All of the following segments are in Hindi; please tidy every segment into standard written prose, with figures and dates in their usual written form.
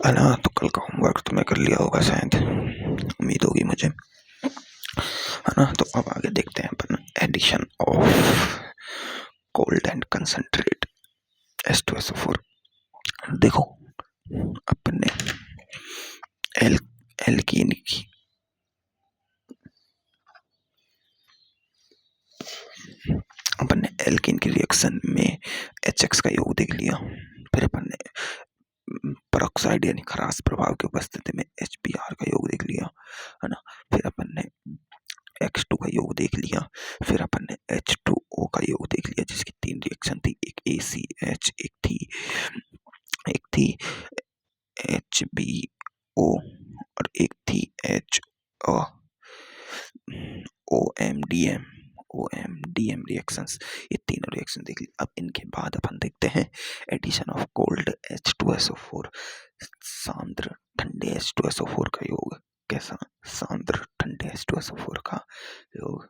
है ना। तो कल का होमवर्क तुमने कर लिया होगा शायद, उम्मीद होगी मुझे, है ना। तो अब आगे देखते हैं अपन addition of cold and concentrate H2SO4। देखो अपन ने एल एल्कीन की अपन ने एल्कीन की रिएक्शन में HX का योग देख लिया। फिर अपन ने पेरोक्साइड यानी खराश प्रभाव की उपस्थिति में HBr का योग देख लिया, है ना। फिर अपन ने X2 का योग देख लिया। फिर अपन ने H2O का योग देख लिया, जिसकी 3 रिएक्शन थी, एक ACH, एक थी HBO और एक थी OMDM रिएक्शंस। ये तीनों रिएक्शन देख ली। अब इनके बाद अपन देखते हैं एडिशन ऑफ कोल्ड H2SO4, सांद्र ठंडे H2SO4 का योग। कैसा? सांद्र ठंडे H2SO4 का योग,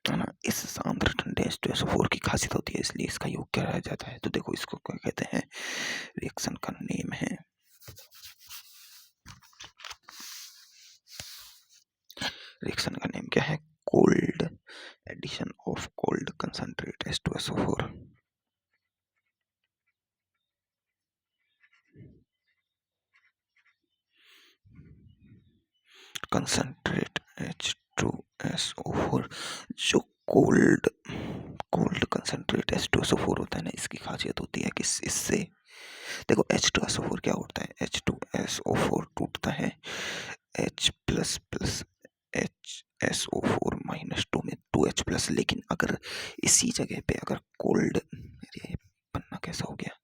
है ना। इस सांद्र ठंडे H2SO4 की खासियत होती है, इसलिए इसका योग क्या रह जाता है। तो देखो इसको क्या कहते हैं, रिएक्शन का नेम है, रिएक्शन का नेम क्या है, cold addition of cold concentrate H2SO4। Concentrate H2SO4। जो कोल्ड कंसंट्रेट H2SO4 होता है ना, इसकी खासियत होती है कि इससे देखो H2SO4 क्या होता है, H2SO4 टूटता है H plus plus HSO4 minus 2 में 2H प्लस। लेकिन अगर इसी जगह पे अगर कोल्ड, ये पन्ना कैसा हो गया,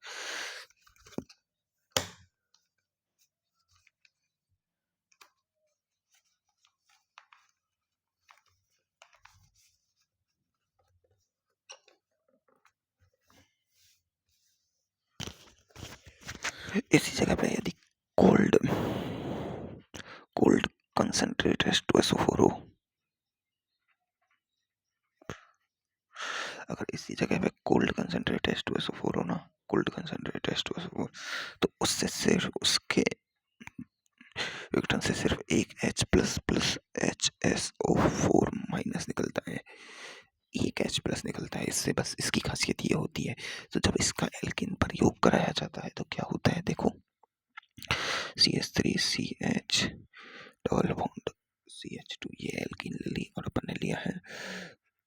इसी जगह पे यदि कोल्ड कंसंट्रेट H2SO4 हो, अगर इसी जगह पे कोल्ड कंसंट्रेट H2SO4 हो ना, कोल्ड कंसंट्रेट H2SO4, तो उससे सिर्फ उसके विघटन से सिर्फ एक H plus plus HSO4 minus निकलता है, एक H प्लस निकलता है इससे, बस इसकी खासियत ये होती है। तो जब इसका एल्किन पर योग कराया जाता है तो क्या होता है, देखो CH3CH डबल बॉन्ड CH2, ये एल्किन ले ली और अपन ने लिया है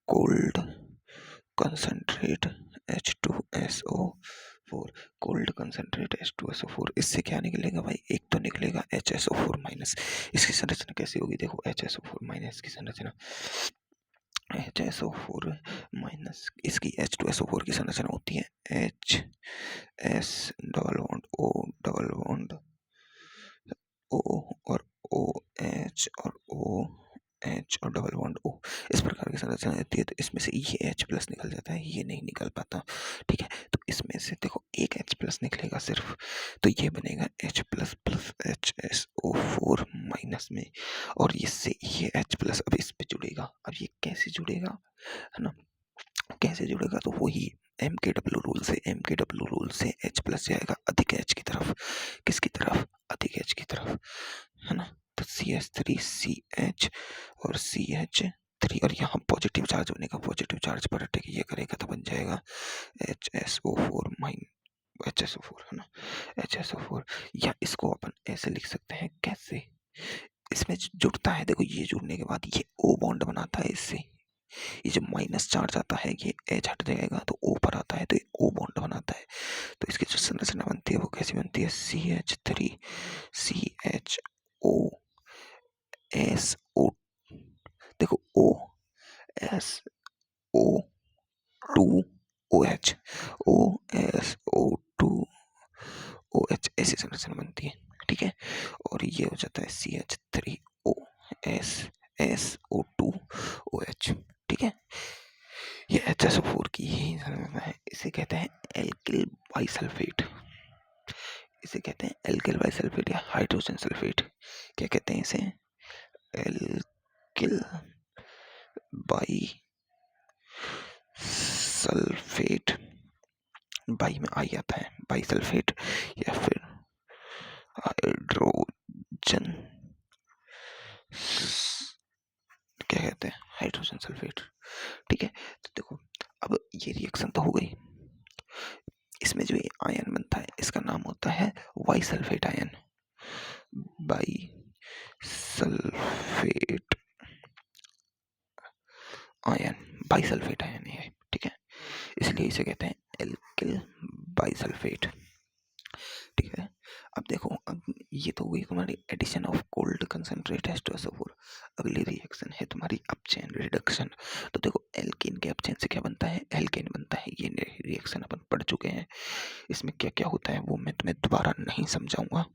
cold concentrate H2SO4, cold concentrate H2SO4। इससे क्या निकलेगा भाई, एक तो निकलेगा HSO4 माइनस। इसकी संरचना कैसी होगी, देखो HSO4 माइनस की संरचना, HSO4 माइनस, इसकी H2SO4 की संरचना होती है HS double bond O double bond O और OH और OH और डबल बॉन्ड O, इस प्रकार की संरचना रहती है। तो इसमें से ये H प्लस निकल जाता है, ये नहीं निकल पाता, ठीक है। तो इसमें से देखो एक H प्लस निकलेगा सिर्फ, तो ये बनेगा H plus plus HSO4 minus में, और इससे ये H प्लस अब इस पे जुड़ेगा। अब ये कैसे जुड़ेगा, है ना, कैसे जुड़ेगा, तो वही MKW रूल से H प्लस जाएगा अधिक H की तरफ, किसकी तरफ, अधिक H की तरफ, है ना। तो CH3CH और CH3, और यहाँ पॉजिटिव चार्ज होने का, पॉजिटिव चार्ज पर अटैक ये करेगा तो बन जाएगा HSO4 HSO4, है ना, HSO4। या इसको अपन ऐसे लिख सकते हैं, कैसे, इसमें जुड़ता है, देखो ये जुड़ने के बाद ये O बॉन्ड बनाता है इससे, ये जब माइनस चार्ज आता है ये H हट जाएगा तो O पर आता है, तो ये O बॉन्ड बनाता है। तो इसकी जो संरचना बनती है वो कैसी बनती है, CH3CHOSO, देखो OSO2OH, OSO2OH, ऐसी संरचना बनती है, ठीक है। और ये हो जाता है CH3OSSO2OH, ठीक है। ये HSO4 की ही संरचना है। इसे कहते हैं एल्किल बाइसल्फेट, इसे कहते हैं एल्किल बाइसल्फेट या हाइड्रोजन सल्फेट। क्या कहते हैं इसे, एल्किल बाइसल्फेट, बाई में आई आता है, बाइसल्फेट या फिर हाइड्रोजन क्या कहते हैं, हाइड्रोजन सल्फेट। ठीक है, तो देखो अब ये रिएक्शन तो हो गई। इसमें जो ये आयन बनता है इसका नाम होता है bi sulphate ion. Bi sulphate ion, bisulphate ion है। ठीक है, इसलिए इसे कहते हैं एल्किल बाइसल्फेट। ठीक है, अब देखो, अब ये तो हुई तुम्हारी addition of cold concentrate H2SO4। अगली रिएक्शन है तुम्हारी अपचेन रिडक्शन। तो देखो एल्कीन के अपचेन से क्या बनता है, एल्केन बनता है। ये रिएक्शन अपन पढ़ चुके हैं, इसमें क्या क्या होता है वो मैं तुम्हें दोबारा नहीं समझाऊंगा।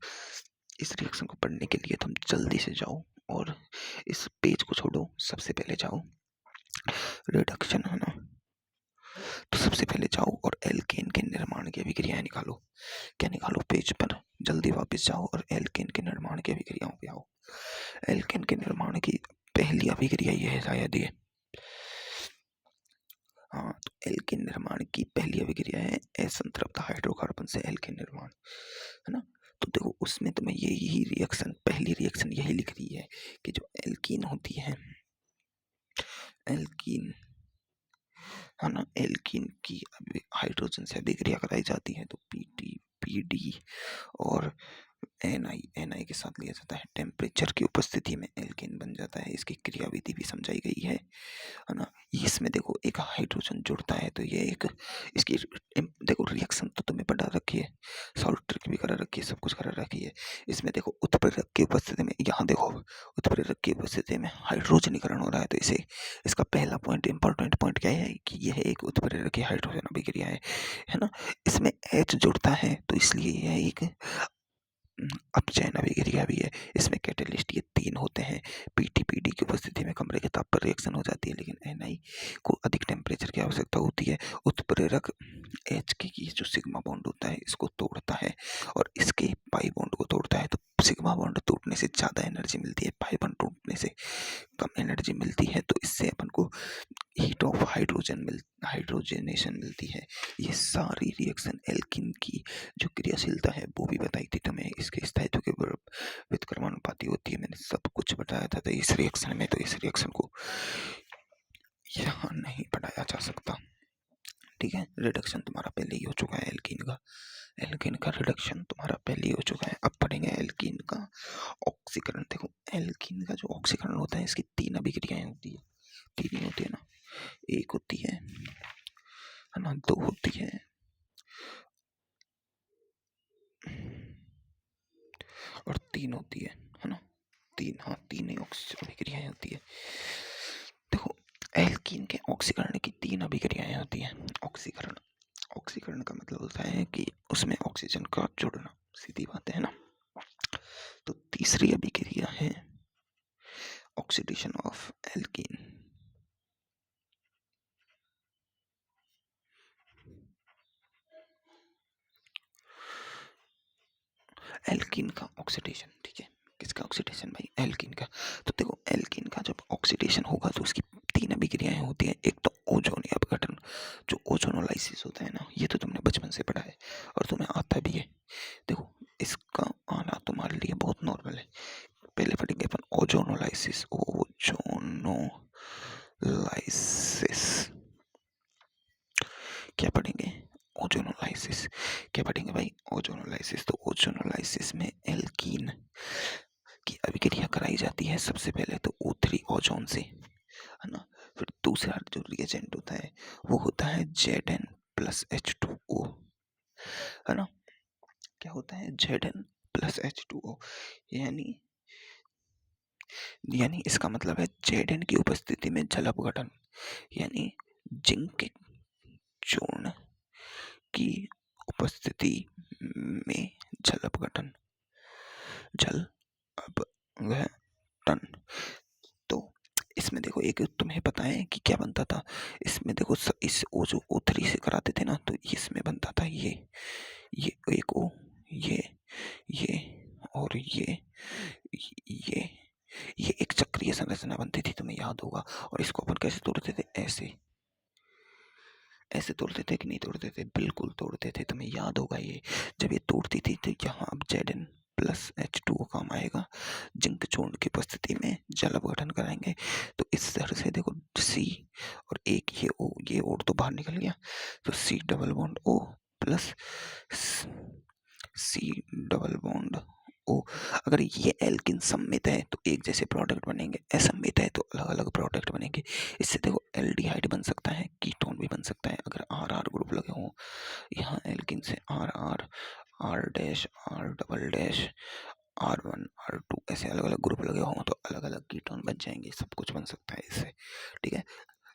इस रिएक्शन को पढ़ने के लिए तुम जल्दी से जाओ और इस पेज को छोड़ो, सबसे पहले जाओ रिडक्शन, है ना। तो सबसे पहले जाओ और एल्केन के निर्माण की अभिक्रियाएं निकालो। क्या निकालो, पेज पर जल्दी वापस जाओ और एल्केन के निर्माण की अभिक्रियाओं पे आओ। एल्केन के निर्माण की पहली अभिक्रिया ये है शायद ये, हाँ, तो एल्केन निर्माण की पहली अभिक्रिया है असंतृप्त हाइड्रोकार्बन से एल्केन निर्माण, है ना। तो देखो उसमें तुम्हें यही रिएक्शन, पहली रिएक्शन यही लिख रही है कि जो एल्कीन होती है, एल्कीन, है ना, एल्कीन की हाइड्रोजन से अभिक्रिया कराई जाती है तो पीटी पीडी और एन आई के साथ लिया जाता है। टेम्परेचर की उपस्थिति में एल्केन बन जाता है। इसकी क्रियाविधि भी समझाई गई है ना। इसमें देखो एक हाइड्रोजन जुड़ता है तो ये एक, इसकी देखो रिएक्शन तो तुम्हें पढ़ा रखी है, सॉल्ट ट्रिक भी करा रखी है, सब कुछ करा रखी है। इसमें देखो उत्प्रेरक की उपस्थिति में, यहाँ देखो उत्प्रेरक की उपस्थिति में हाइड्रोजनीकरण हो रहा है। तो इसे, इसका पहला पॉइंट, इंपॉर्टेंट पॉइंट क्या है कि यह एक उत्प्रेरक की हाइड्रोजन अभिक्रिया है ना। इसमें H जुड़ता है तो इसलिए यह एक अपचयन अभिक्रिया भी है। इसमें कैटेलिस्ट ये 3 होते हैं। पीटीपीडी की उपस्थिति में कमरे के ताप पर रिएक्शन हो जाती है, लेकिन एनआई को अधिक टेम्परेचर की आवश्यकता होती है। उत्प्रेरक एच के की जो सिग्मा बॉन्ड होता है इसको तोड़ता है और इसके पाई बॉन्ड को तोड़ता है। तो सिग्मा बॉन्ड टूटने से ज़्यादा एनर्जी मिलती है, पाई बॉन्ड टूटने से कम एनर्जी मिलती है। तो इससे अपन को हीट ऑफ हाइड्रोजनेशन मिलती है। ये सारी रिएक्शन एल्कीन की जो क्रियाशीलता है वो भी बताई थी तुम्हें, इसके स्थायित्व के व्युत्क्रमानुपाती होती है, मैंने सब कुछ बताया था। तो इस रिएक्शन में, तो इस रिएक्शन को यहाँ नहीं पढ़ाया जा सकता। ठीक है, रिडक्शन तुम्हारा पहले ही हो चुका है एल्कीन का, एल्कीन का रिडक्शन तुम्हारा पहले ही हो चुका है। अब पढ़ेंगे एल्कीन का ऑक्सीकरण। देखो एल्कीन का जो ऑक्सीकरण होता है इसकी 3 अभिक्रियाएं होती है, 3 ही होती है ना, एक होती है ना, 2 होती है और 3 होती है ना। 3, हाँ 3 ही अभिक्रियाएं होती है। देखो एल्कीन के ऑक्सीकरण की 3 अभिक्रियाएं होती है। ऑक्सीकरण, ऑक्सीकरण का मतलब होता है कि उसमें ऑक्सीजन का जुड़ना, सीधी बात है ना। तो तीसरी अभिक्रिया है ऑक्सीडेशन ऑफ एल्कीन। एल्कीन का ऑक्सीडेशन, ठीक है, किसका ऑक्सीडेशन भाई, एल्कीन का। तो देखो एल्कीन का जब ऑक्सीडेशन होगा तो उसकी 3 अभिक्रियाएं होती हैं। एक तो ओजोन अपघटन, जो ओजोनोलाइसिस होता है ना, ये तो तुमने बचपन से पढ़ा है और तुम्हें आता भी है। देखो इसका आना तुम्हारे लिए बहुत नॉर्मल है। पहले पढ़ेंगे अपन ओजोनोलाइसिस, ओजोनोलाइसिस क्या पढ़ेंगे, ओजोनोलाइसिस क्या पढ़ेंगे भाई, ओजोनोलाइसिस। तो ओजोनोलाइसिस में एल्कीन की अभिक्रिया कराई जाती है सबसे पहले तो O3 ओजोन से, है ना। फिर दूसरा जो रिएजेंट होता है वो होता है Zn प्लस H2O, है ना। क्या होता है, Zn प्लस H2O, यानी इसका मतलब है Zn की उपस्थिति में जल अपघटन, यानी जिंक चूर्ण की उपस्थिति में जल अपघटन, जल अपघटन। तो इसमें देखो एक तुम्हें पता है कि क्या बनता था, इसमें देखो इस O जो O3 से कराते थे ना, तो इसमें बनता था ये एक O, ये और ये एक चक्रीय संरचना बनती थी, तुम्हें याद होगा। और इसको अपन कैसे तोड़ते थे, ऐसे तोड़ते थे कि नहीं तोड़ते थे, बिल्कुल तोड़ते थे, तुम्हें याद होगा। ये जब ये तोड़ती थी तो यहाँ अब Zn प्लस H2O काम आएगा। जिंक चूर्ण की उपस्थिति में जल अपघटन कराएंगे। तो इस तरह से देखो C और एक ये O तो बाहर निकल गया, तो C double bond O plus C double bond O। अगर ये एल्किन सममित है तो एक जैसे प्रोडक्ट बनेंगे, असममित है तो अलग अलग प्रोडक्ट बनेंगे। इससे देखो एल्डिहाइड बन सकता है, कीटोन भी बन सकता है अगर RR ग्रुप लगे हों। यहाँ एल्किन से RR, R dash, R double dash, R1, R2 ऐसे अलग अलग ग्रुप लगे हों तो अलग अलग कीटोन बन जाएंगे। सब कुछ बन सकता है इससे, ठीक है।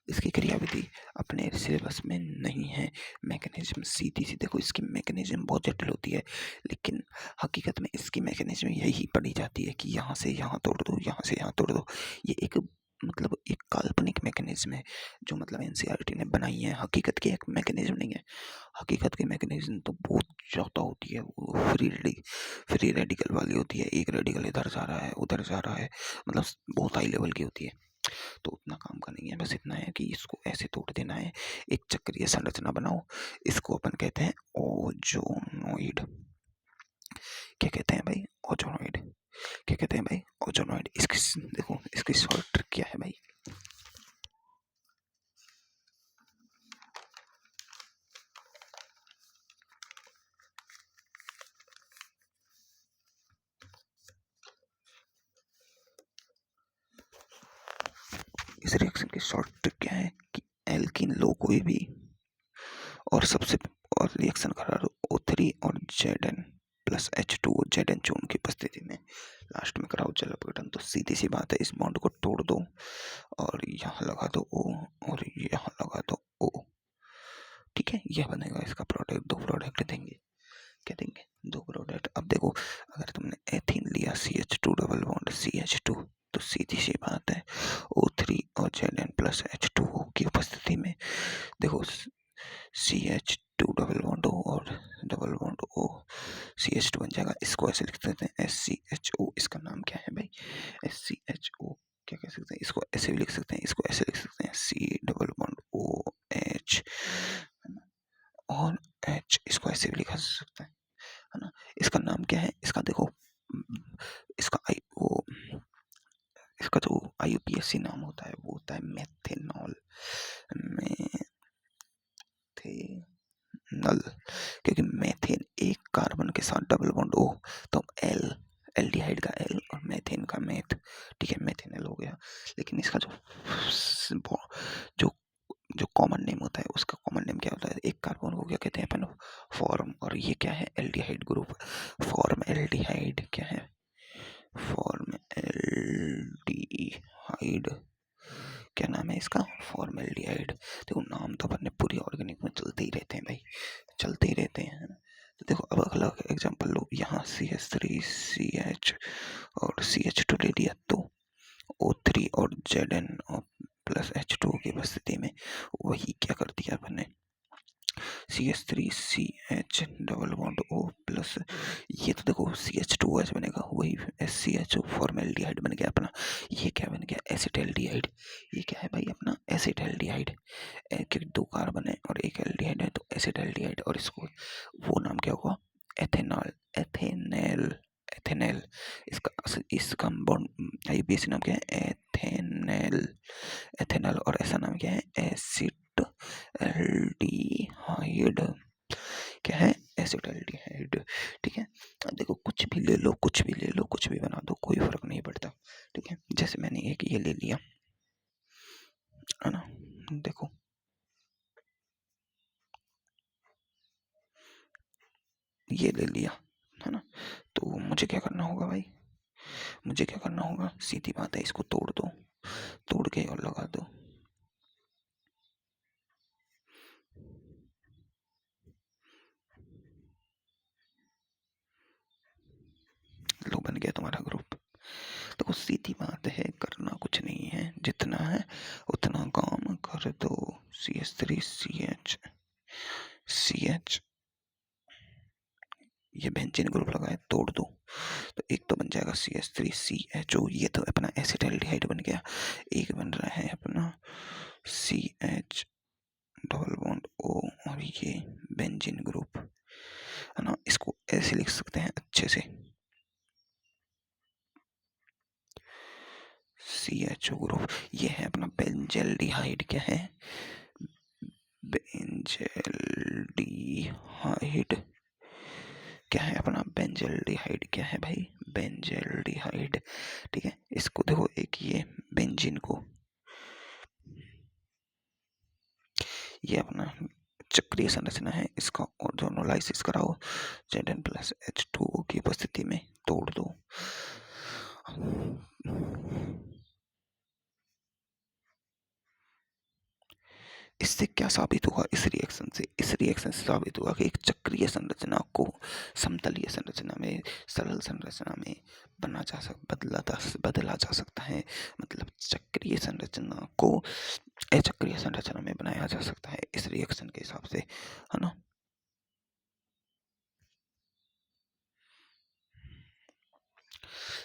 इसकी क्रियाविधि अपने सिलेबस में नहीं है। मैकेनिज्म सीधी सी देखो, इसकी मैकेनिज्म बहुत जटिल होती है, लेकिन हकीकत में इसकी मैकेनिज्म यही पढ़ी जाती है कि यहाँ से यहाँ तोड़ दो, यहाँ से यहाँ तोड़ दो। ये एक मतलब एक काल्पनिक मैकेनिज्म है जो मतलब एनसीईआरटी ने बनाई है, हकीकत की एक मैकेनिज्म नहीं है। हकीकत की मैकेनिज्म तो बहुत ज़्यादा होती है, वो फ्री रेडिकल वाली होती है। एक रेडिकल इधर जा रहा है, उधर जा रहा है, मतलब बहुत हाई लेवल की होती है। तो उतना काम का नहीं है, बस इतना है कि इसको ऐसे तोड़ देना है, एक चक्रीय संरचना बनाओ। इसको अपन कहते हैं ओजोनोइड। क्या कहते हैं भाई? ओजोनोइड। क्या कहते हैं भाई? ओजोनोइड। इसकी देखो, इसकी शॉर्ट ट्रिक क्या है भाई? इस रिएक्शन की शॉर्ट ट्रिक क्या है कि एल्किन लो कोई भी और सबसे और रिएक्शन करा दो O3 और Zn प्लस H2O Zn चूर्ण की उपस्थिति में लास्ट में कराओ जल अपघटन। तो सीधी सी बात है, इस बॉन्ड को तोड़ दो और यहाँ लगा दो O और यहाँ लगा दो O, ठीक है। यह बनेगा इसका प्रोडक्ट। दो प्रोडक्ट देंगे, क्या देंगे? दो प्रोडक्ट। अब देखो, अगर तुमने एथीन लिया CH2 डबल बॉन्ड CH2, तो सीधी सी बात है O3 और Zn प्लस H2O की उपस्थिति में देखो CH2 डबल बॉन्ड O और डबल बॉन्ड O CH2 बन जाएगा। इसको ऐसे लिख सकते हैं SCHO। इसका नाम क्या है भाई? SCHO। क्या कह सकते हैं इसको? ऐसे भी लिख सकते हैं, इसको ऐसे लिख सकते हैं C डबल बॉन्ड OH, और H इसको ऐसे भी लिखा जा सकता है ना। इसका नाम क्या है? इसका देखो, इसका इसका जो IUPAC नाम होता है वो होता है मेथेनॉल। मेथेनल, क्योंकि मेथेन एक कार्बन के साथ डबल बॉन्ड O, तो एल्डिहाइड का L और मेथेन का मेथ, ठीक है, मेथेनल हो गया। लेकिन इसका जो जो कॉमन नेम होता है, उसका कॉमन नेम क्या होता है? एक कार्बन को क्या कहते हैं अपन? फॉर्म। और ये क्या है? Aldehyde group. फॉर्म एल्डिहाइड क्या है? Form aldehyde. क्या नाम है इसका? Form aldehyde. देखो, नाम तो अपन ने पूरी ऑर्गेनिक में चलते ही रहते हैं भाई, चलते ही रहते हैं, है ना। तो देखो, अब अगला एग्जांपल लो। यहाँ CH3CH और CH2 ले लिया, तो O3 और Zn प्लस H2 की उपस्थिति में वही क्या कर दिया अपन ने? CH3CH double bond O plus, ये तो देखो CH2OH बनेगा, वही SCHO फॉर्मेल्डिहाइड बन गया अपना। ये क्या बन गया? एसिटल्डिहाइड। ये क्या है भाई अपना? एसिटल्डिहाइड। क्योंकि दो कार्बन है और एक एल्डिहाइड है, तो एसिटल्डिहाइड। और इसको वो नाम क्या होगा? एथेनॉल, एथेनेल, एथेनेल। इसका बॉन्ड IUPAC नाम क्या है? एथेनेल, एथेनॉल। और ऐसा नाम क्या है? एसिटल्डिहाइड। क्या है? एसिटल्डिहाइड, ठीक है। अब देखो, कुछ भी ले लो, कुछ भी ले लो, कुछ भी बना दो, कोई फर्क नहीं पड़ता, ठीक है। जैसे मैंने एक ये ले लिया, है ना। देखो, ये ले लिया, है ना। तो मुझे क्या करना होगा भाई? मुझे क्या करना होगा? सीधी बात है, इसको तोड़ दो, तोड़ के और लगा दो। लो, बन गया तुम्हारा ग्रुप। तो सीधी बात है, करना कुछ नहीं है, जितना है उतना काम कर दो। CH3CH ये बेंजीन ग्रुप लगा है, तोड़ दो। तो एक तो बन जाएगा CH3CHO, ये तो अपना एसिटल्डिहाइड बन गया। एक बन रहा है अपना CH डबल बॉन्ड O और ये बेंजीन ग्रुप, है ना। इसको ऐसे लिख सकते हैं अच्छे से, CHO ग्रुप, ये है अपना बेंजल्डिहाइड। क्या है? बेंजल्डिहाइड। क्या है अपना बेंजल्डिहाइड? क्या है भाई? बेंजल्डिहाइड। ठीक है, इसको देखो, एक ये बेंजीन को, ये अपना चक्रीय संरचना है, इसका ऑर्गेनोलाइसिस कराओ, Zn+H2O की उपस्थिति में तोड़ दो। इससे क्या साबित हुआ? इस रिएक्शन से साबित हुआ कि एक चक्रीय संरचना को समतलीय संरचना में, सरल संरचना में बदला जा सकता है। मतलब चक्रीय संरचना को अचक्रीय संरचना में बनाया जा सकता है इस रिएक्शन के हिसाब से, है ना।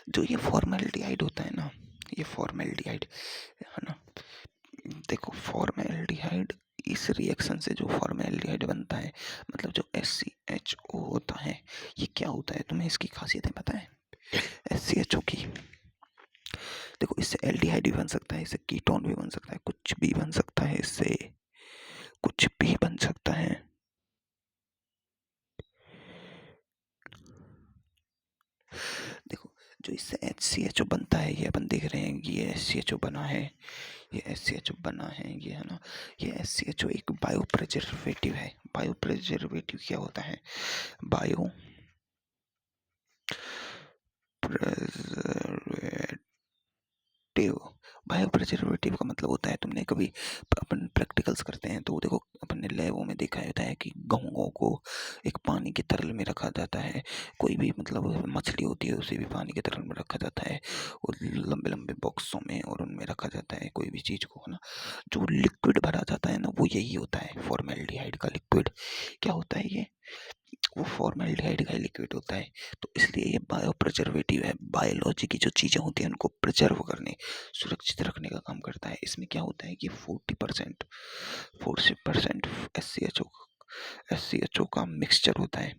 जो ये फॉर्मेल्डिहाइड होता है ना, ये फॉर्मेल्डिहाइड है ना, देखो फॉर्मेल्डिहाइड, इस रिएक्शन से जो फॉर्मेल्डिहाइड बनता है, मतलब जो SCHO होता है, ये क्या होता है? तुम्हें इसकी खासियतें पता है SCHO की? देखो, इससे एल्डिहाइड भी बन सकता है, इससे कीटोन भी बन सकता है, कुछ भी बन सकता है, इससे कुछ भी बन सकता है। देखो, जो इससे HCHO बनता है, ये अपन देख रहे हैं, ये SCHO बना है, ये SCHO बना है, ये है ना, ये SCHO एक बायो प्रिजर्वेटिव है। बायो प्रिजर्वेटिव क्या होता है? बायो प्रिजर्वेटिव, बायो प्रिजर्वेटिव का मतलब होता है, तुमने कभी, अपन प्रैक्टिकल्स करते हैं तो देखो, अपन ने लैबों में देखा होता है कि गेहूं को एक पानी के तरल में रखा जाता है, कोई भी मतलब मछली होती है उसे भी पानी के तरल में रखा जाता है, और लंबे लंबे बॉक्सों में, और उनमें रखा जाता है कोई भी चीज को, है ना। जो लिक्विड भरा जाता है ना, वो यही होता है, फॉर्मेल्डिहाइड का लिक्विड। क्या होता है ये? वो फॉर्मेल्डिहाइड का लिक्विड होता है। तो इसलिए ये बायो प्रिजर्वेटिव है, बायोलॉजी की जो चीज़ें होती हैं उनको प्रिजर्व करने, सुरक्षित रखने का काम करता है। इसमें क्या होता है कि 40% एस सी एच ओ का मिक्सचर होता है,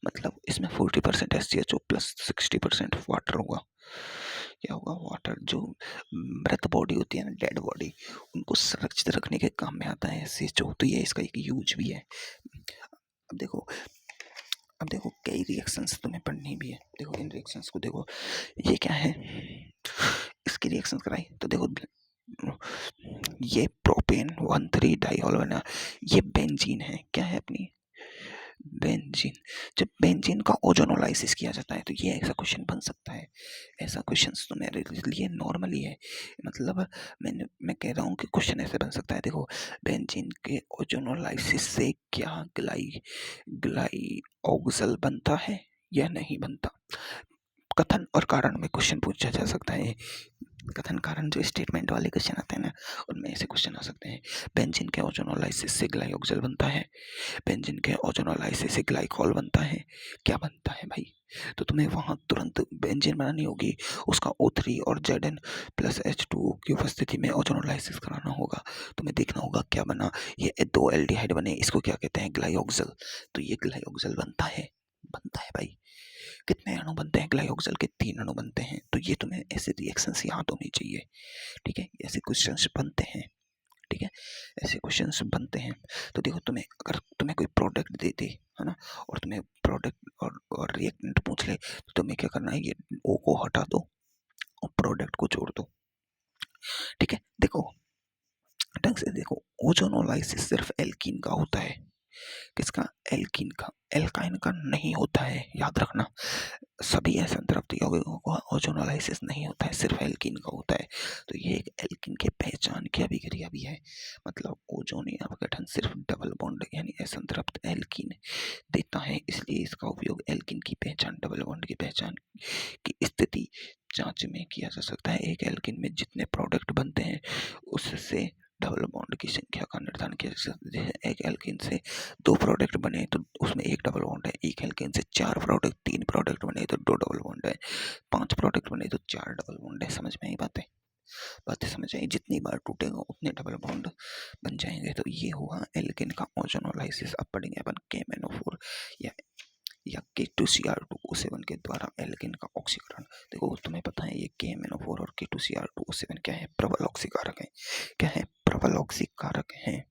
मतलब इसमें 40% SCHO प्लस 60% वाटर होगा। क्या होगा? वाटर। जो मृत बॉडी होती है ना, डेड बॉडी, उनको सुरक्षित रखने के काम में आता है SCHO, तो ये इसका एक यूज भी है। अब देखो, कई रिएक्शंस तुम्हें पढ़नी भी है। देखो, इन रिएक्शंस को देखो, ये क्या है? इसकी रिएक्शंस कराई तो देखो, ये प्रोपेन 1,3 डाइऑल बना, ये बेंजीन है। क्या है अपनी? बेंजीन। जब बेंजीन का ओजोनोलाइसिस किया जाता है तो ये ऐसा क्वेश्चन बन सकता है। ऐसा क्वेश्चन तो मेरे लिए नॉर्मली है, मतलब मैं कह रहा हूँ कि क्वेश्चन ऐसे बन सकता है। देखो, बेंजीन के ओजोनोलाइसिस से क्या ग्लाइऑक्सल बनता है या नहीं बनता? कथन और कारण में क्वेश्चन पूछा जा सकता है। कथन कारण जो स्टेटमेंट वाले क्वेश्चन आते हैं ना, उनमें ऐसे क्वेश्चन आ सकते हैं। बेंजीन के ओजोनोलाइसिस से ग्लाइऑक्सल बनता है, बेंजीन के ओजोनोलाइसिस से ग्लाइकॉल बनता है, क्या बनता है भाई? तो तुम्हें वहां तुरंत बेंजीन बनानी होगी, उसका O3 और Zn+H2O की उपस्थिति में ओजोनोलाइसिस कराना होगा। तुम्हें देखना होगा क्या बना, ये 2 एल्डिहाइड बने, इसको क्या कहते हैं? ग्लाइऑक्सल। तो ये ग्लाइऑक्सल बनता है, भाई। कितने अणु बनते हैं ग्लाइऑक्सल के? 3 अणु बनते हैं। तो ये तुम्हें ऐसे रिएक्शंस याद होनी चाहिए, ठीक है। ऐसे क्वेश्चंस बनते हैं, ठीक है, ऐसे क्वेश्चंस बनते हैं। तो देखो, अगर तुम्हें कोई प्रोडक्ट दे दे, है ना, और तुम्हें प्रोडक्ट और रिएक्टेंट पूछ ले, तो तुम्हें क्या करना है? ये ओ को हटा दो और प्रोडक्ट को जोड़ दो, ठीक है। देखो, ढंग से देखो, ओजोनोलाइसिस सिर्फ एल्कीन का होता है। किसका? एल्कीन का, एल्काइन का नहीं होता है, याद रखना। सभी असंतृप्त यौगिकों का ओजोनोलाइसिस नहीं होता है, सिर्फ एल्कीन का होता है। तो ये एक एल्कीन के पहचान की अभिक्रिया भी है। मतलब ओजोन अपघटन सिर्फ डबल बॉन्ड यानी असंतृप्त एल्कीन देता है, इसलिए इसका उपयोग एल्कीन की पहचान, डबल बॉन्ड की पहचान की स्थिति जांच में किया जा सकता है। एक एल्कीन में जितने प्रोडक्ट बनते हैं उससे डबल बॉन्ड की संख्या का निर्धारण किया जा सकता है। एक एल्कीन से 2 प्रोडक्ट बने तो उसमें 1 डबल बॉन्ड है, एक एल्कीन से 4 प्रोडक्ट, 3 प्रोडक्ट बने तो 2 डबल बॉन्ड है, 5 प्रोडक्ट बने तो 4 डबल बॉन्ड है। समझ में आई बातें समझ आई? जितनी बार टूटेगा उतने डबल बॉन्ड बन जाएंगे। तो ये हुआ एल्कीन का ओजोनोलाइसिस। अब पढ़ेंगे अपन KMnO4 या K2Cr2O7 के द्वारा एल्केन का ऑक्सीकरण। देखो तुम्हें पता है ये KMnO4 और K2Cr2O7 क्या है? प्रबल ऑक्सीकारक है। क्या है? प्रबल ऑक्सीकारक है।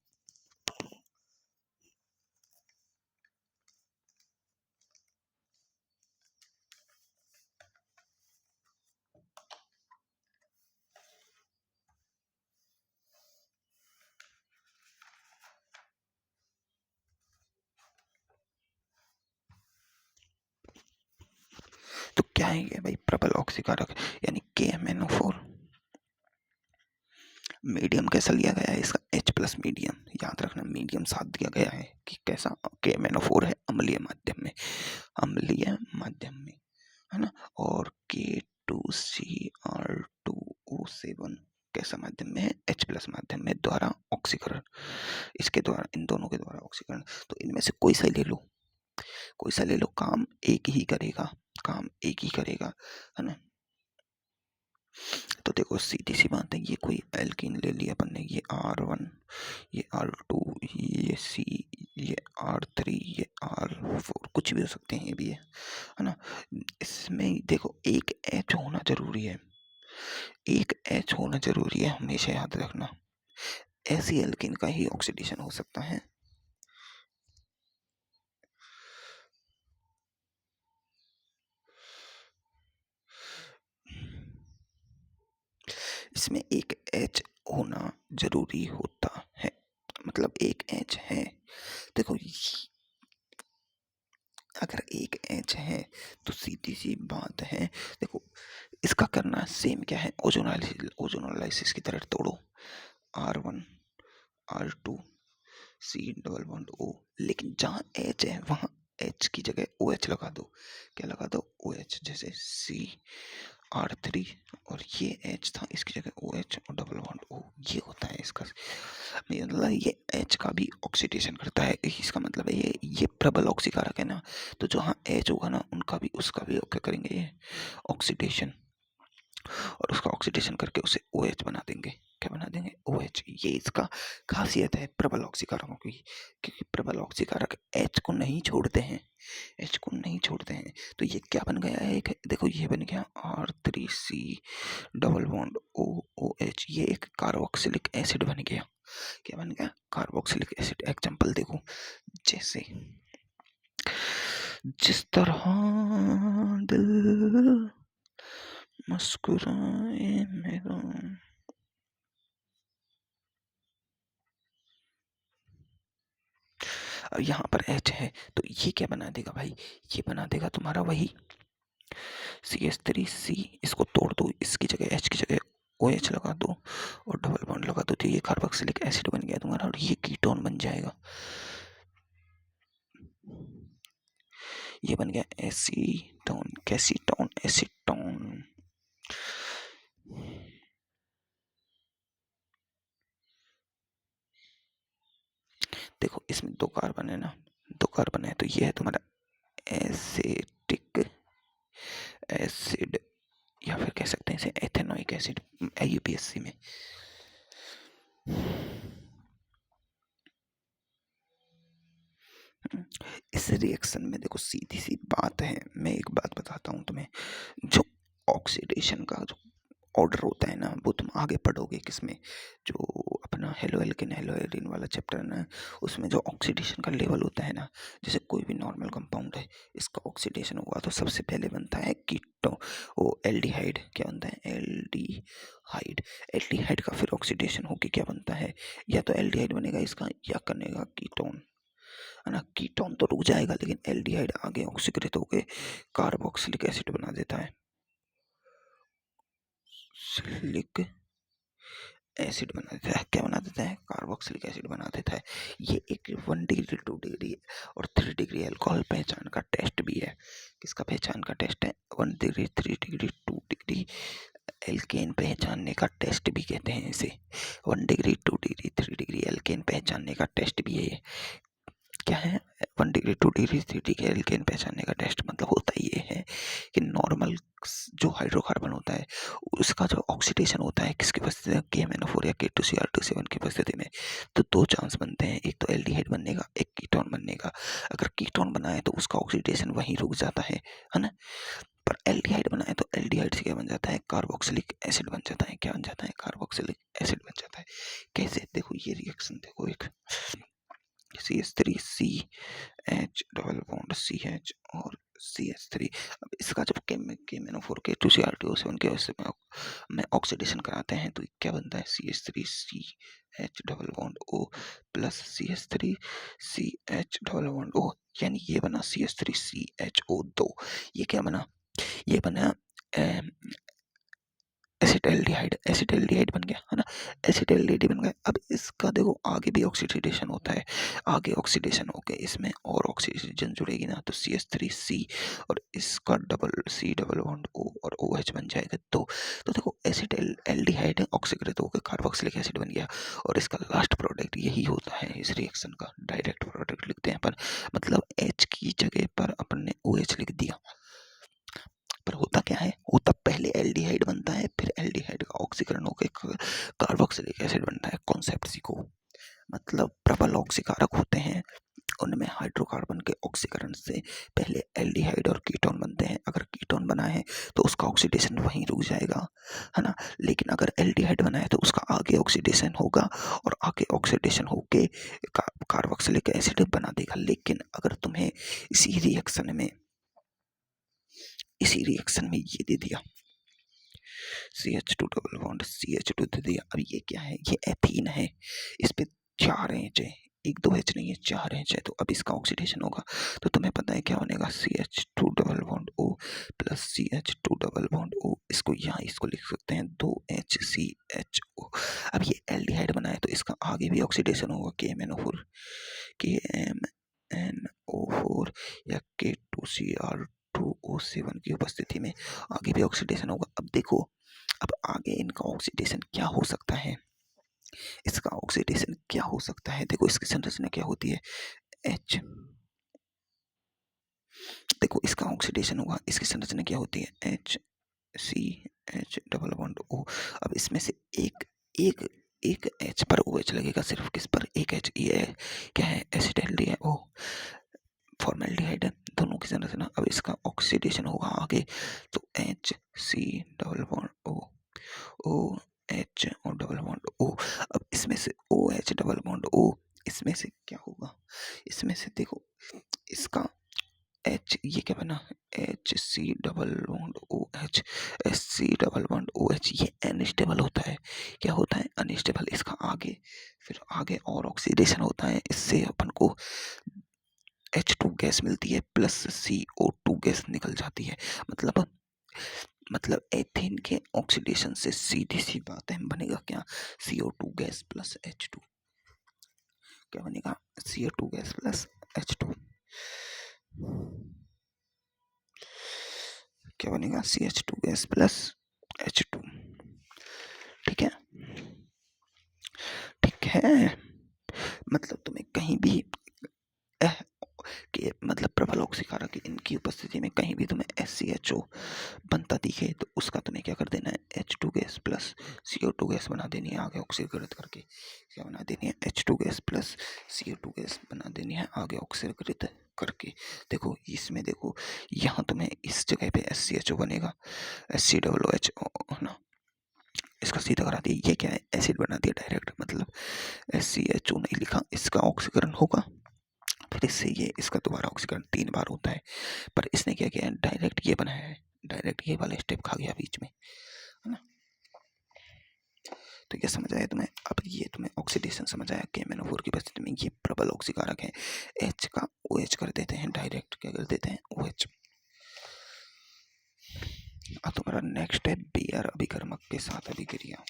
तो क्या है ये भाई? प्रबल ऑक्सीकारक यानी KMnO4। मीडियम कैसा लिया गया है इसका? H+ medium. याद रखना मीडियम साथ दिया गया है कि कैसा? KMnO4 है अम्लीय माध्यम में, अम्लीय माध्यम में, है ना। और K2Cr2O7 कैसा माध्यम में है? H+ माध्यम में द्वारा ऑक्सीकरण। इसके द्वारा, इन दोनों के द्वारा ऑक्सीकरण। तो इनमें से कोई सा ले लो, कोई सा ले लो, काम एक ही करेगा, काम एक ही करेगा, है ना। तो देखो सीधी सी बात है, ये कोई एल्कीन ले लिया अपन ने, ये R1, ये R2, ये C, ये R3, ये R4, कुछ भी हो सकते हैं, ये भी है ना। इसमें देखो एक H होना जरूरी है, एक H होना जरूरी है, हमेशा याद रखना। ऐसी एल्कीन का ही ऑक्सीडेशन हो सकता है। इसमें एक H होना जरूरी होता है, मतलब एक H है। देखो अगर एक H है तो सीधी सी बात है, देखो इसका करना सेम क्या है, ओजोनोलाइसिस की तरह तोड़ो, R1 R2 C double bond O, लेकिन जहाँ H है वहाँ H की जगह OH लगा दो। क्या लगा दो? OH। जैसे CR3 और ये H था, इसकी जगह OH और डबल बॉन्ड O, ये होता है इसका मतलब। ये H का भी ऑक्सीडेशन करता है, इसका मतलब है ये प्रबल ऑक्सीकारक है ना। तो जहाँ H होगा ना उनका भी, उसका भी क्या करेंगे? ये ऑक्सीडेशन, और उसका ऑक्सीडेशन करके उसे OH बना देंगे। क्या बना देंगे? OH। ये इसका खासियत है प्रबल ऑक्सीकारकों की, क्योंकि प्रबल ऑक्सीकारक H को नहीं छोड़ते हैं, H को नहीं छोड़ते हैं। तो ये क्या बन गया है? एक देखो ये बन गया R3C डबल बॉन्ड OOH, ये एक कार्बोक्सिलिक एसिड बन गया। क्या बन गया? Carboxylic acid. एग्जांपल देखो, जैसे जिस तरह दिल मुस्कुराए मेरा, अब यहाँ पर H है तो ये क्या बना देगा भाई? ये बना देगा तुम्हारा वही CH3C। इसको तोड़ दो, इसकी जगह H की जगह OH लगा दो और डबल बॉन्ड लगा दो, तो ये कार्बोक्सिलिक एसिड बन गया तुम्हारा, और ये कीटोन बन जाएगा। ये बन गया एसीटोन, कैसीटोन, एसीटोन। देखो इसमें दो कार्बन है ना, दो कार्बन है, तो ये है तुम्हारा एसिटिक एसिड, या फिर कह सकते हैं इसे एथेनोइक एसिड यूपीएससी में। इस रिएक्शन में देखो सीधी सी बात है, मैं एक बात बताता हूँ तुम्हें, जो ऑक्सीडेशन का जो ऑर्डर होता है ना, वो तुम आगे पढ़ोगे किसमें, जो अपना हेलो एल्केन हेलो एल्डीन वाला चैप्टर है ना, उसमें जो ऑक्सीडेशन का लेवल होता है ना, जैसे कोई भी नॉर्मल कंपाउंड है, इसका ऑक्सीडेशन हुआ तो सबसे पहले बनता है कीटो, वो एल्डिहाइड। क्या बनता है? एल्डिहाइड। एल्डिहाइड का फिर ऑक्सीडेशन होके क्या बनता है? या तो एल्डिहाइड बनेगा इसका, या बनेगा कीटोन, है ना। कीटोन तो रुक जाएगा, लेकिन एल्डिहाइड आगे ऑक्सीकृत होकर कार्बोक्सिलिक एसिड बना देता है, सिलिक एसिड बना देता है। क्या बना देता है? कार्बोक्सिलिक एसिड बना देता है। ये एक 1 डिग्री 2 डिग्री और 3 डिग्री अल्कोहल पहचान का टेस्ट भी है। किसका पहचान का टेस्ट है? 1 डिग्री 3 डिग्री 2 डिग्री एल्केन पहचानने का टेस्ट भी कहते हैं इसे। 1 डिग्री 2 डिग्री 3 डिग्री एल्केन पहचानने का टेस्ट भी है। क्या है? 1 डिग्री 2 डिग्री 3 डिग्री एल्केन पहचानने का टेस्ट मतलब होता ये है कि नॉर्मल जो हाइड्रोकार्बन होता है उसका जो ऑक्सीडेशन होता है किसकी उपस्थिति में, KMnO4 या K2Cr2 की उपस्थिति में, तो दो चांस बनते हैं, एक तो एल्डिहाइड बनने का, एक कीटोन बनने का। अगर कीटोन बना है तो उसका ऑक्सीडेशन वहीं रुक जाता है ना। पर एल्डिहाइड बना है तो एल्डिहाइड से क्या बन जाता है, कार्बोक्सिलिक एसिड बन जाता है। क्या बन जाता है, कार्बोक्सिलिक एसिड बन जाता है। कैसे, देखो ये रिएक्शन देखो, एक CH3CH डबल बॉन्ड CH और CH3। अब इसका जब KMnO4 K2Cr2 के में ऑक्सीडेशन कराते हैं तो क्या बनता है, CH3CH double bond O plus CH3CH double bond O, यानी ये बना CH3CHO2। ये क्या बना, ये बना एसिटाल्डिहाइड बन गया है ना, एसिटाल्डिहाइड बन गया। अब इसका देखो आगे भी ऑक्सीडेशन होता है, आगे ऑक्सीडेशन होके इसमें और ऑक्सीजन जुड़ेगी ना, तो CH3C और इसका डबल बॉन्ड O और OH बन जाएगा। तो देखो एसिटाल्डिहाइड ऑक्सीकृत होकर कार्बोक्सिलिक एसिड बन गया और इसका लास्ट प्रोडक्ट यही होता है इस रिएक्शन का। डायरेक्ट प्रोडक्ट लिखते हैं पर मतलब H की जगह पर अपन ने OH लिख दिया। पर होता क्या है, होता पहले एल्डिहाइड बनता है, फिर एल्डिहाइड का ऑक्सीकरण होकर कार्बोक्सिलिक एसिड बनता है। कॉन्सेप्ट सीखो, मतलब प्रबल ऑक्सीकारक होते हैं, उनमें हाइड्रोकार्बन के ऑक्सीकरण से पहले एल्डिहाइड और कीटोन बनते हैं। अगर कीटोन बना है तो उसका ऑक्सीडेशन वहीं रुक जाएगा, है ना। लेकिन अगर एल्डिहाइड बना है तो उसका आगे ऑक्सीडेशन होगा और आगे ऑक्सीडेशन होके कार्बोक्सिलिक एसिड बना देगा। लेकिन अगर तुम्हें इसी रिएक्शन में ये दे दिया, CH2 डबल बॉन्ड CH2 दे दिया, अब ये क्या है, ये एथीन है, इस पे 4 H है, एक दो H नहीं है, 4 H है। तो अब इसका ऑक्सीडेशन होगा तो तुम्हें पता है क्या बनेगा, CH2 double bond O plus CH2 double bond O। इसको यहाँ इसको लिख सकते हैं 2HCHO। अब ये एल्डिहाइड बना है तो इसका आगे भी ऑक्सीडेशन होगा, KMnO4 या K2Cr2O7 की उपस्थिति में आगे भी ऑक्सीडेशन होगा। अब देखो, अब आगे इनका ऑक्सीडेशन क्या हो सकता है, इसका ऑक्सीडेशन क्या हो सकता है, देखो इसकी संरचना क्या होती है, H। देखो इसका ऑक्सीडेशन होगा, इसकी संरचना क्या होती है, HCH डबल बॉन्ड O। अब इसमें से एक एक एक H पर OH लगेगा, सिर्फ किस पर, एक H। ये क्या है, एसिटाल्डिहाइड O, फॉर्मेल्डिहाइड है, दोनों की संरचना। अब इसका ऑक्सीडेशन होगा आगे तो HC डबल बॉन्ड OH और डबल बॉन्ड O। अब इसमें से OH डबल बॉन्ड O, इसमें से क्या होगा, इसमें से देखो इसका H, ये क्या बना, HC double bond OH, SC double bond OH, ये अनस्टेबल होता है। क्या होता है, अनस्टेबल। इसका आगे फिर आगे और ऑक्सीडेशन होता है, इससे अपन को H2 गैस मिलती है प्लस CO2 गैस निकल जाती है। मतलब एथेन के ऑक्सीडेशन से सीधी सी बात है, बनेगा क्या, CO2 गैस प्लस H2। क्या बनेगा, CO2 गैस प्लस H2। क्या बनेगा, CH2 गैस प्लस H2। ठीक है, ठीक है। मतलब तुम्हें कहीं भी कि मतलब प्रबल ऑक्सीकारक इनकी उपस्थिति में कहीं भी तुम्हें SCHO बनता दिखे तो उसका तुम्हें क्या कर देना है, H2 gas plus CO2 gas बना देनी है, आगे ऑक्सीकृत करके क्या बना देनी है, H2 gas plus CO2 gas बना देनी है, आगे ऑक्सीकृत करके। देखो इसमें देखो, यहाँ तुम्हें इस जगह पे SCHO बनेगा, SCOOH है ना, इसका सीधा करा दिया। ये क्या है, एसिड बना दिया डायरेक्ट, मतलब SCHO नहीं लिखा, इसका ऑक्सीकरण होगा, फिर इससे ये इसका दोबारा ऑक्सीकरण 3 बार होता है। पर इसने क्या किया, डायरेक्ट ये बनाया है, डायरेक्ट ये वाला स्टेप खा गया बीच में, है ना। तो ये समझ आया तुम्हें, अब ये तुम्हें ऑक्सीडेशन समझ आया, KMnO4 की उपस्थिति में ये प्रबल ऑक्सीकारक है, H का OH कर देते हैं, डायरेक्ट क्या कर देते हैं, OH। अब तुम्हारा नेक्स्ट है बेयर अभिकर्मक के साथ अभिक्रिया।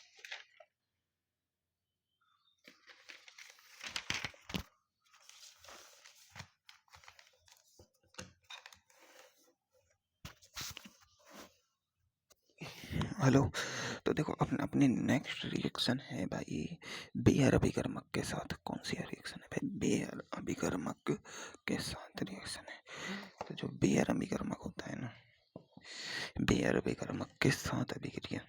हेलो, तो देखो अपने अपनी नेक्स्ट रिएक्शन है भाई बेयर अभिकर्मक के साथ। कौन सी रिएक्शन है भाई? बेयर अभिकर्मक के साथ रिएक्शन है। तो जो बेयर अभिकर्मक होता है ना, बेयर अभिकर्मक के साथ अभिक्रिया।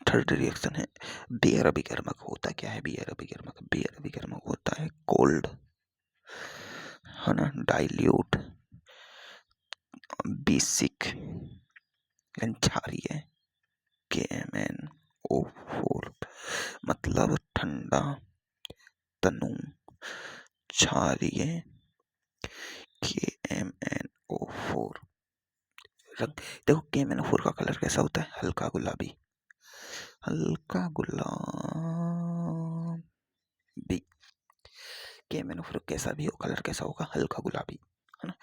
थर्ड रिएक्शन है बेयर अभिकर्मक। होता क्या है बेयर अभिकर्मक? बेयर अभिकर्मक होता है कोल्ड, है ना, डाइल्यूट, बेसिक एंड क्षारीय KMnO4, मतलब ठंडा तनु क्षारीय KMnO4। रंग देखो KMnO4 का कलर कैसा होता है? हल्का गुलाबी, हल्का गुलाबी। KMnO4 कैसा भी हो, कलर कैसा होगा? हल्का गुलाबी, है ना।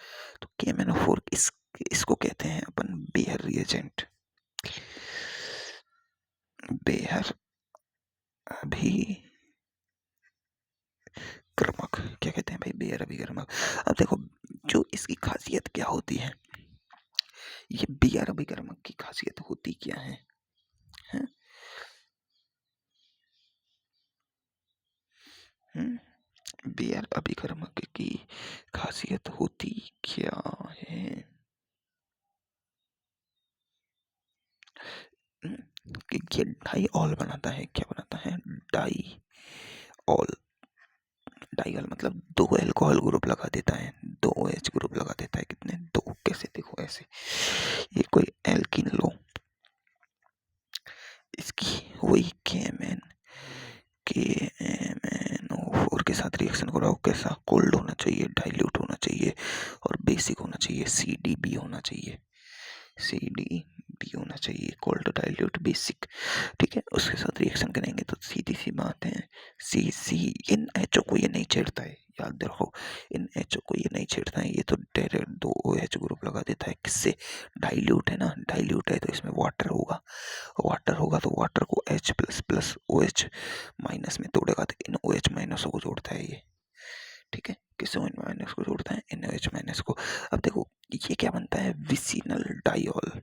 तो KMnO4 इसको कहते हैं अपन बेयर रिएजेंट। बेयर अभिकर्मक क्या कहते हैं भाई? बेयर अभिकर्मक। अब देखो जो इसकी खासियत क्या होती है, ये बेयर अभिकर्मक की खासियत होती क्या है? बेयर अभिकर्मक की खासियत होती क्या है? कि ये डाई ऑल बनाता है। क्या बनाता है? Die all. डाई ऑल मतलब दो एल्कोहल ग्रुप लगा देता है, दो OH ग्रुप लगा देता है। कितने? दो। कैसे? देखो ऐसे, ये कोई एल्किन लो, इसकी वही KMnO4 के साथ रिएक्शन कराओ। कैसा? कोल्ड होना चाहिए, डाइल्यूट होना चाहिए और बेसिक होना चाहिए, CDB होना चाहिए, CDB होना चाहिए, कोल्ड डाइल्यूट बेसिक। ठीक है, उसके साथ रिएक्शन करेंगे तो सीधी सी बात है CC इन HO को ये नहीं छेड़ता है। याद रखो, इन HO को ये नहीं छेड़ता है, ये तो डायरेक्ट दो OH ग्रुप लगा देता है। किससे? डाइल्यूट है ना, डाइल्यूट है तो इसमें वाटर होगा, वाटर होगा तो वाटर को H plus plus OH minus में तोड़ेगा तो इन OH माइनस को जोड़ता है ये। ठीक है, किस इन माइनस को जोड़ता है? NOH माइनस को। अब देखो ये क्या बनता है? Vicinal diol.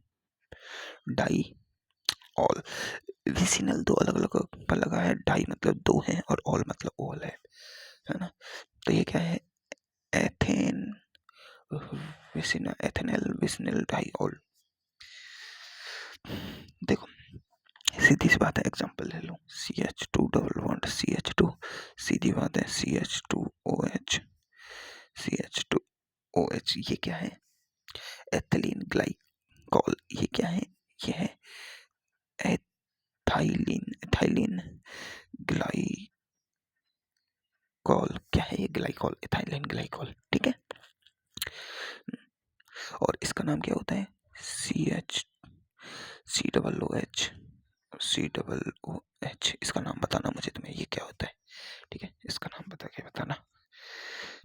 डाइऑल, विसिनल दो अलग अलग का लगा है, डाई मतलब दो है और ऑल मतलब ऑल है ना। तो ये क्या है? Ethane vicinal, ethanal vicinal diol. देखो सीधी सी बात है, एग्जांपल ले लो, CH2 डबल बॉन्ड CH2, सीधी बात है CH2OH, CH2OH। ये क्या है? Ethylene glycol. ये क्या है? ये है एथाइलिन, एथाइलिन ग्लाइकॉल। क्या है ये? Glycol, ethylene glycol. ठीक है, और इसका नाम क्या होता है? CH, COOH। इसका नाम बताना मुझे तुम्हें, ये क्या होता है? ठीक है, इसका नाम बता के बताना।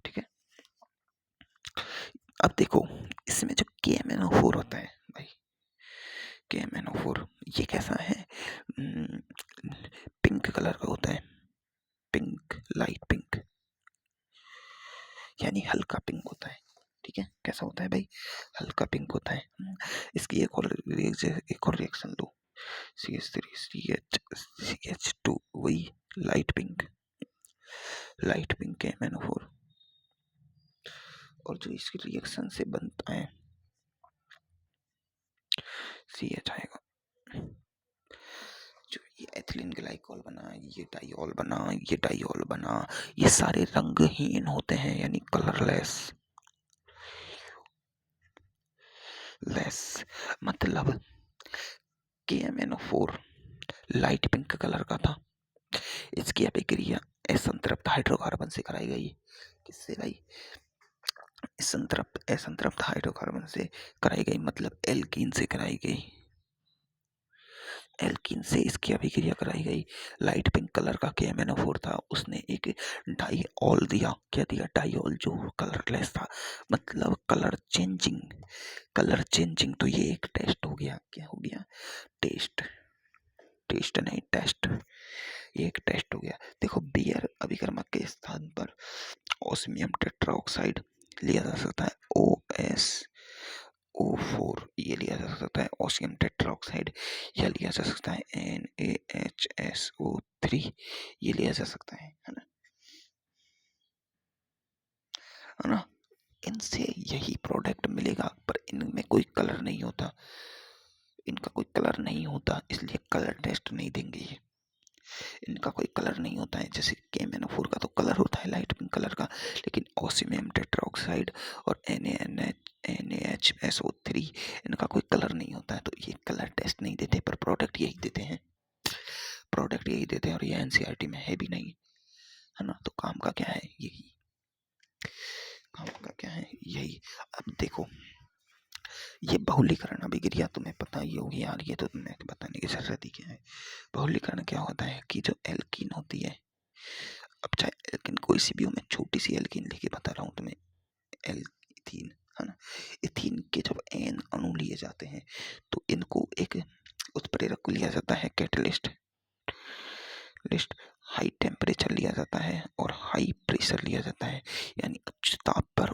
ठीक है, अब देखो इसमें जो KMnO4 होता है भाई, KMnO4 ये कैसा है? पिंक कलर का होता है, पिंक, लाइट पिंक, यानी हल्का पिंक होता है। ठीक है, कैसा होता है भाई? हल्का पिंक होता है। इसकी एक और रिएक्शन लो, CH3CH2, वही light pink, light pink KMnO4। और जो इसकी रिएक्शन से बनता है CH आएगा। जो ये एथिलीन ग्लाइकॉल बना, ये डाइऑल बना, ये डाइऑल बना, ये सारे रंगहीन होते हैं, यानी कलरलेस। मतलब KMnO4 लाइट पिंक कलर का था, इसकी अभिक्रिया असंतृप्त हाइड्रोकार्बन से कराई गई। किससे भाई? असंतृप्त हाइड्रोकार्बन से कराई गई, मतलब एल्कीन से कराई गई, एल्कीन से इसकी अभिक्रिया कराई गई। लाइट पिंक कलर का KMnO4 था, उसने एक डाइऑल दिया। क्या दिया? डाइऑल, जो कलरलेस था, मतलब कलर चेंजिंग, कलर चेंजिंग। तो ये एक टेस्ट हो गया। क्या हो गया? टेस्ट, टेस्ट नहीं टेस्ट, ये एक टेस्ट हो गया। देखो बेयर अभिकर्मक के स्थान पर ओस्मियम टेट्राऑक्साइड लिया जा सकता है, OSO4 ये लिया जा सकता है ओसियम टेट्राऑक्साइड, या लिया जा सकता है NaHSO3, ये लिया जा सकता है ना, है ना। इनसे यही प्रोडक्ट मिलेगा, पर इनमें कोई कलर नहीं होता, इनका कोई कलर नहीं होता, इसलिए कलर टेस्ट नहीं देंगे ये। इनका कोई कलर नहीं होता है, जैसे KMnO4 का तो कलर होता है लाइट पिंक कलर का, लेकिन ओसियम टेट्राऑक्साइड और NaHSO3 इनका कोई कलर नहीं होता है, तो ये कलर टेस्ट नहीं देते, पर प्रोडक्ट यही देते हैं, प्रोडक्ट यही देते हैं, और ये एनसीईआरटी में है भी नहीं, है ना। तो काम का क्या है यही, काम का क्या है यही। अब देखो ये बहुलीकरण अभिक्रिया तुम्हें पता ही होगी यार, ये तो तुम्हें बताने की जरूरत ही क्या है। बहुलीकरण क्या होता है कि जो एल्कीन होती है, अब चाहे एल्कीन कोई सी भी हो, मैं छोटी सी एल्कीन लेके बता रहा हूँ तुम्हें, एल्कीन, है ना। इथीन के जब एन अणु लिए जाते हैं तो इनको एक उत्प्रेरक को लिया जाता है कैटलिस्ट, लिस्ट, हाई टेम्परेचर लिया जाता है और हाई प्रेशर लिया जाता है, यानी उच्च ताप पर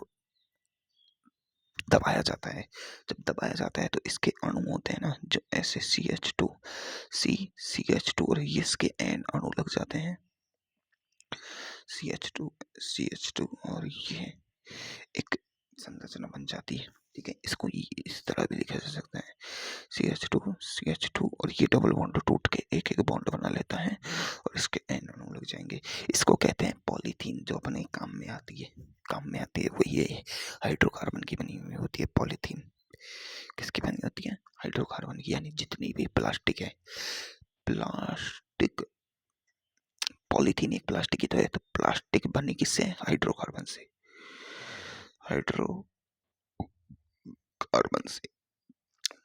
दबाया जाता है। जब दबाया जाता है तो इसके अणु होते हैं ना, जो ऐसे CH2 और ये इसके एन अणु लग जाते हैं, CH2 और ये एक संरचना बन जाती है, ठीक है। इसको इस तरह भी लिखा जा सकता है, CH2 और ये डबल बॉन्ड टूट के एक एक बॉन्ड बना लेता है और इसके एन अणु लग जाएंगे। इसको कहते हैं पॉलीथीन, जो अपने काम में आती है, काम में आती है वो ये हाइड्रोकार्बन की बनी हुई होती है पॉलीथीन। किसकी बनी होती है? हाइड्रोकार्बन की, यानी जितनी भी प्लास्टिक है, प्लास्टिक, पॉलीथीन एक प्लास्टिक की तो है, तो प्लास्टिक बनी किससे? हाइड्रोकार्बन से, हाइड्रोकार्बन से।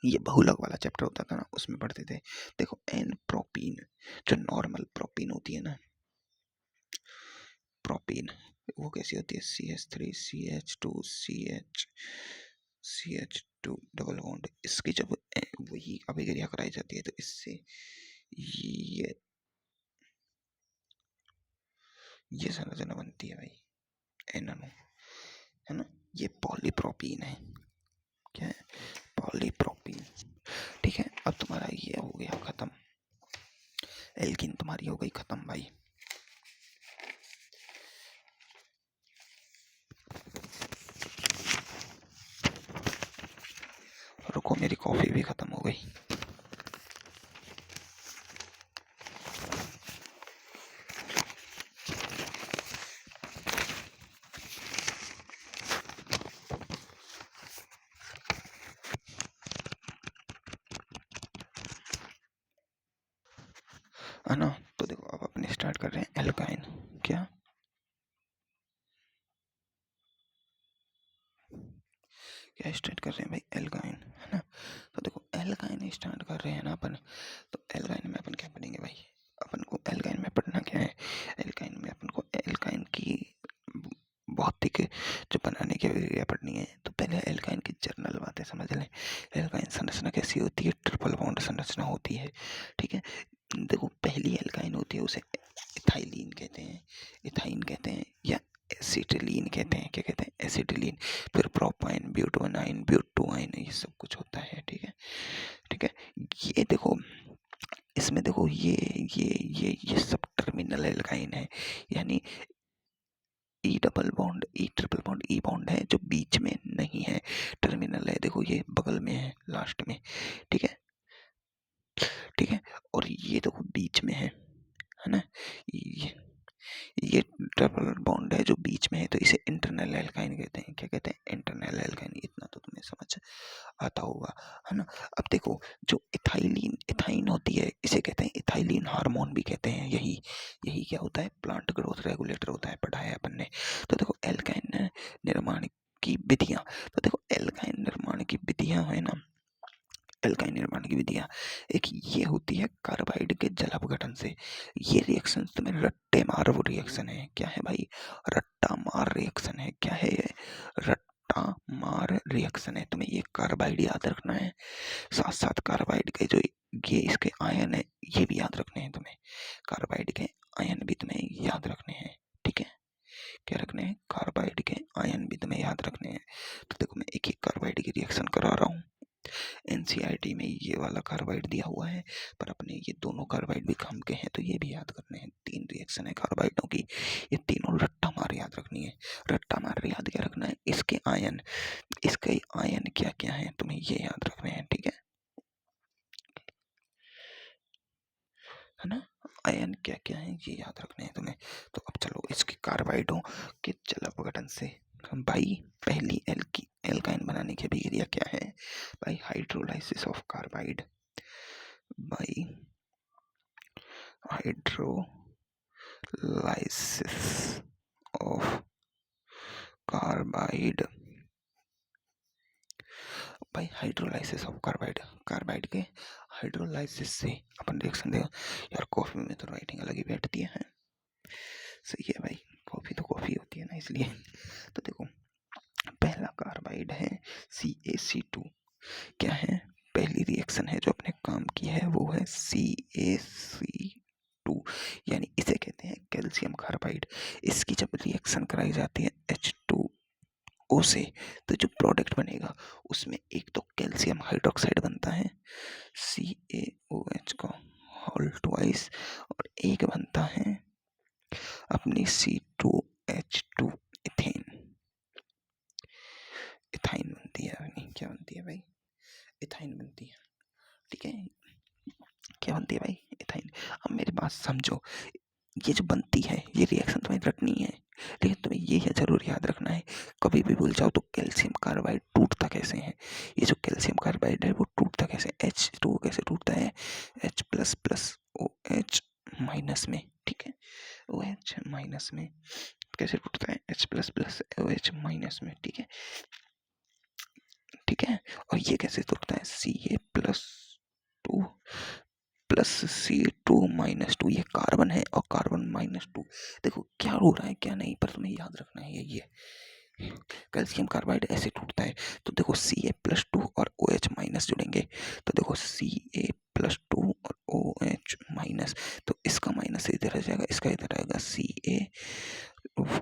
ये बहुलक वाला चैप्टर होता था ना, उसमें पढ़ते थे। देखो एन प्रोपीन, जो नॉर्मल प्रोपीन होती है ना, प्रोपीन वो कैसी होती है? CH3 CH2 डबल बॉन्ड, इसकी जब वही अभिक्रिया कराई जाती है तो इससे ये संरचना बनती है भाई, एन अणु, है ना। ये पॉलीप्रोपीन है, क्या है? पॉलीप्रोपीन, ठीक है। अब तुम्हारा ये हो गया खत्म, एल्कीन तुम्हारी हो गई खत्म भाई। रुको मेरी कॉफी भी खत्म हो गई। है ना। तो देखो अब अपने स्टार्ट कर रहे हैं एल्काइन, क्या क्या स्टार्ट कर रहे हैं भाई? एल्काइन, है ना। तो देखो एल्काइन स्टार्ट कर रहे हैं ना अपन, तो एल्काइन में अपन क्या पढ़ेंगे भाई? अपन को एल्काइन में पढ़ना क्या है? एल्काइन में अपन को एल्काइन की भौतिक जो बनाने की प्रक्रिया पढ़नी है। तो पहले एल्काइन की जनरल बातें समझ लें। एल्काइन संरचना कैसी होती है? ट्रिपल बॉन्ड संरचना होती है, ठीक है। देखो पहली एल्काइन होती है उसे इथाइलिन कहते हैं, इथाइन कहते हैं, या एसिटिलीन कहते हैं। क्या कहते हैं? एसिटिलीन। फिर प्रोपाइन, ब्यूटोनाइन, ब्यूटोआइन, ये सब कुछ होता है, ठीक है, ठीक है। ये देखो इसमें देखो ये सब टर्मिनल एल्काइन है, यानी ई डबल बॉन्ड, ई ट्रिपल बॉन्ड, ई बॉन्ड है जो बीच में नहीं है, टर्मिनल है। देखो ये बगल में है, लास्ट में, ठीक है, ठीक है। और ये देखो बीच में है ना। ये डबल बॉन्ड है जो बीच में है, तो इसे इंटरनल एल्काइन कहते हैं। क्या कहते हैं? Internal alkyne. इतना तो तुम्हें समझ आता होगा, है ना। अब देखो जो इथाइन होती है, इसे कहते हैं इथाइलिन हार्मोन भी कहते हैं। यही यही क्या होता है? प्लांट ग्रोथ रेगुलेटर होता है, पढ़ा है अपन ने। तो देखो एल्काइन निर्माण की विधियां, तो देखो एल्काइन निर्माण की विधियां है ना, एल्काइन निर्माण की विधियां, एक ये होती है कार्बाइड के जल अपघटन से। ये रिएक्शन तुम्हें रट्टे मार वो रिएक्शन है। क्या है भाई? रट्टा मार रिएक्शन है। क्या है ये? रट्टा मार रिएक्शन है। तुम्हें ये कार्बाइड याद रखना है, साथ साथ कार्बाइड के जो ये इसके आयन है ये भी याद रखने हैं तुम्हें, कार्बाइड के आयन भी तुम्हें याद रखने हैं, ठीक है। क्या रखने हैं? कार्बाइड के आयन भी तुम्हें याद रखने हैं। तो देखो मैं एक एक कार्बाइड की रिएक्शन करा रहा हूँ। एनसीईआरटी में ये वाला कार्बाइड दिया हुआ है, पर अपने ये दोनों कार्बाइड भी काम के हैं, तो ये भी याद करने हैं। 3 रिएक्शन है कार्बाइडों की, ये तीनों रट्टा मार याद रखनी है। रट्टा मार याद क्या रखना है, इसके आयन क्या क्या है तुम्हें ये याद रखने हैं, ठीक है ना। आयन क्या क्या है ये याद रखने हैं तुम्हें। तो अब चलो इसके कार्बाइडों के चल अपघटन से भाई पहली एल्काइन बनाने की अभिक्रिया क्या है भाई, हाइड्रोलाइसिस ऑफ कार्बाइड। भाई हाइड्रोलाइसिस ऑफ कार्बाइड, भाई हाइड्रोलाइसिस ऑफ कार्बाइड, कार्बाइड के हाइड्रोलाइसिस से अपन रिएक्शन देगा। यार कॉफी में तो राइटिंग अलग ही बैठती है, सही है भाई, कॉफी तो कॉफी होती है ना, इसलिए। तो देखो पहला कार्बाइड है CaC2, क्या है, पहली रिएक्शन है जो अपने काम की है वो है CaC2, यानी इसे कहते हैं कैल्शियम कार्बाइड। इसकी जब रिएक्शन कराई जाती है H2O से, तो जो प्रोडक्ट बनेगा उसमें एक तो कैल्शियम हाइड्रोक्साइड बनता है CaOH का होल ट्वाइस, और एक बनता है अपनी C2H2 इथेन, इथाइन बनती है अपनी, क्या बनती है भाई, इथाइन बनती है, ठीक है, क्या बनती है भाई, इथाइन। अब मेरी बात समझो, ये जो बनती है ये रिएक्शन तुम्हें रटनी है, लेकिन तुम्हें ये है जरूर याद रखना है, कभी भी भूल जाओ तो कैल्शियम कार्बाइड टूटता कैसे है, ये जो कैल्शियम कार्बाइड है वो टूटता कैसे, H2 कैसे टूटता है, H plus plus OH minus में, ठीक है, OH माइनस में कैसे टूटता है, H plus plus OH minus में, ठीक है, ठीक है। और ये कैसे टूटता है, Ca+2 प्लस C2-2, ये कार्बन है और कार्बन -2, देखो क्या हो रहा है क्या नहीं, पर तुम्हें याद रखना है ये कैल्शियम कार्बाइड ऐसे टूटता है। तो देखो Ca+2 और OH माइनस जुड़ेंगे, तो देखो Ca+2 और OH माइनस, तो इसका माइनस इधर आ जाएगा, इसका इधर आएगा, Ca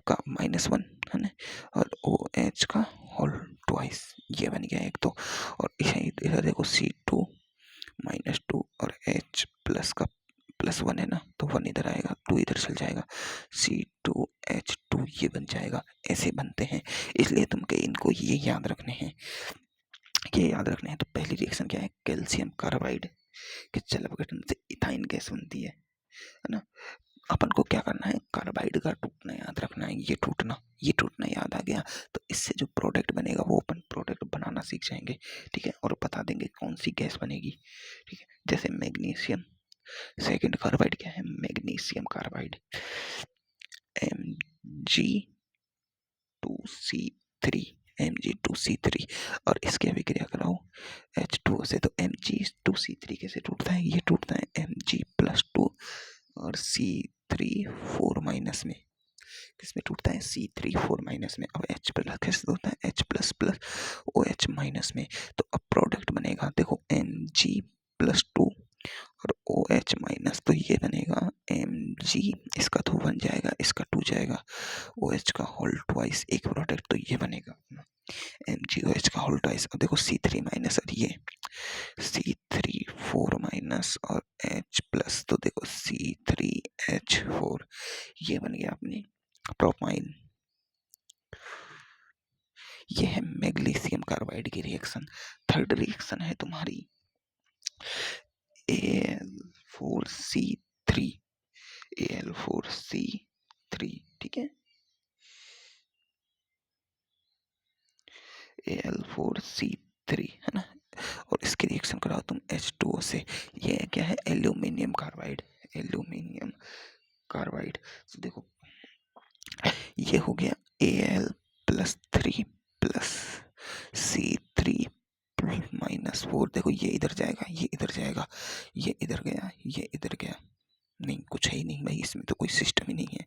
का -1 है ना, और OH का होल ट्वाइस, ये बन गया एक तो। और इधर देखो C2-2 और H प्लस का +1 है ना, तो 1 इधर आएगा, 2 इधर चल जाएगा, C2H2 ये बन जाएगा, ऐसे बनते हैं। इसलिए तुमको इनको ये याद रखने हैं, ये याद रखने हैं। तो पहली रिएक्शन क्या है, कैल्शियम कार्बाइड के जल अपघटन से इथाइन गैस बनती है ना। अपन को क्या करना है, कार्बाइड का टूटना याद रखना है, ये टूटना याद आ गया, तो इससे जो प्रोडक्ट बनेगा वो अपन प्रोडक्ट बनाना सीख जाएंगे, ठीक है, और बता देंगे कौन सी गैस बनेगी, ठीक है। जैसे मैग्नीशियम, सेकंड कार्बाइड क्या है, मैग्नीशियम कार्बाइड Mg2C3, Mg2C3, और इसकी अभिक्रिया कराओ H2O से, तो Mg2C3 कैसे टूटता है, ये टूटता है Mg+2 और C3 4- में, किसमें टूटता है, C3 4- में। अब H प्लस कैसे होता है, H++OH माइनस में, तो अब प्रोडक्ट बनेगा देखो Mg+2 और OH माइनस, तो ये बनेगा Mg, इसका 2 बन जाएगा, इसका 2 जाएगा, OH का होल ट्वाइस, एक प्रोडक्ट तो ये बनेगा अपना MgOH का होल ट्वाइस। अब देखो C3- और ये C3 4- और H प्लस, तो देखो C3H4, ये बन गया अपनी प्रोपाइन। ये है मैग्नीशियम कार्बाइड की रिएक्शन। थर्ड रिएक्शन है तुम्हारी Al4C3, Al4C3, ठीक है, Al4C3 है ना, और इसकी रिएक्शन कराओ तुम H2O से, ये क्या है, एल्यूमिनियम कार्बाइड, एल्यूमिनियम कार्बाइड। तो देखो ये हो गया Al+3 प्लस C3-4, देखो ये इधर जाएगा, ये इधर जाएगा, ये इधर गया, ये इधर गया, नहीं कुछ है ही नहीं भाई, इसमें तो कोई सिस्टम ही नहीं है।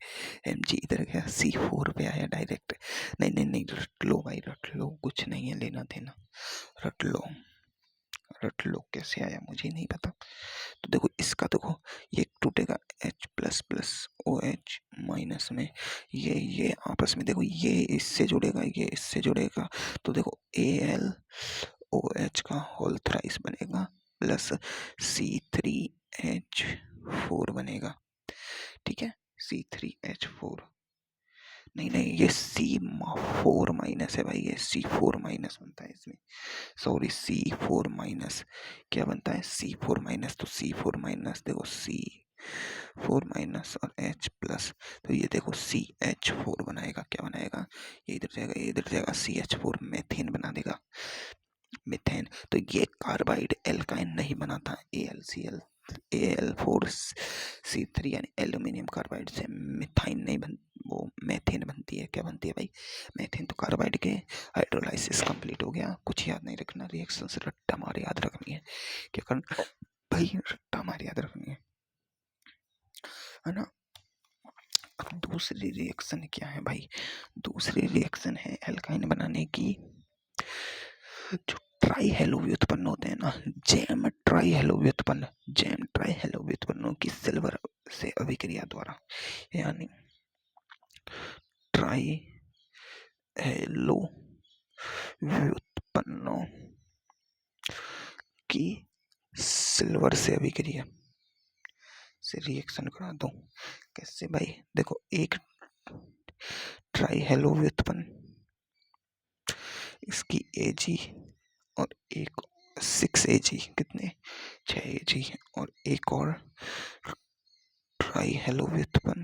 Mg इधर गया, C4 पे आया डायरेक्ट, नहीं नहीं नहीं, रट लो भाई, रट लो, कुछ नहीं है लेना देना, रट लो, रट लो, कैसे आया मुझे नहीं पता। तो देखो इसका देखो, ये टूटेगा H++OH माइनस में, ये आपस में देखो, ये इससे जुड़ेगा, ये इससे जुड़ेगा, तो देखो OH का होल थ्राइस बनेगा प्लस C3H4 बनेगा। ठीक है, C3H4 नहीं नहीं, ये C4 माइनस है भाई, ये C4 माइनस बनता है इसमें, सॉरी C4 माइनस क्या बनता है, C4 माइनस, तो C4 माइनस देखो C4 माइनस और H प्लस, तो ये देखो CH4 बनाएगा, क्या बनाएगा, ये इधर जाएगा, ये इधर जाएगा, CH4 मेथेन बना देगा, मिथेन। तो ये कार्बाइड एल्काइन नहीं बनाता, AlCl Al4C3 यानी एल्यूमिनियम कार्बाइड से मिथाइन नहीं बन, वो मेथेन बनती है। क्या बनती है भाई, मेथेन। तो कार्बाइड के हाइड्रोलाइसिस कंप्लीट हो गया। कुछ याद नहीं रखना, रिएक्शन से रट्टा मार याद रखनी है। क्या करना भाई, रट्टा मार याद रखनी है ना। अब दूसरी रिएक्शन क्या है भाई, दूसरी रिएक्शन है एल्काइन बनाने की, जो ट्राई हेलो व्युत्पन्न होते हैं ना, जेम ट्राई हेलो व्युत्पन्न, जेम ट्राई हेलो व्युत्पन्नों की सिल्वर से अभिक्रिया द्वारा, यानी ट्राई हेलो व्युत्पन्नों की सिल्वर से अभिक्रिया से रिएक्शन करा दो। कैसे भाई, देखो एक ट्राई हेलो व्युत्पन्न, इसकी Ag और एक 6Ag, कितने 6Ag, और एक और ट्राई हेलो व्युत्पन्न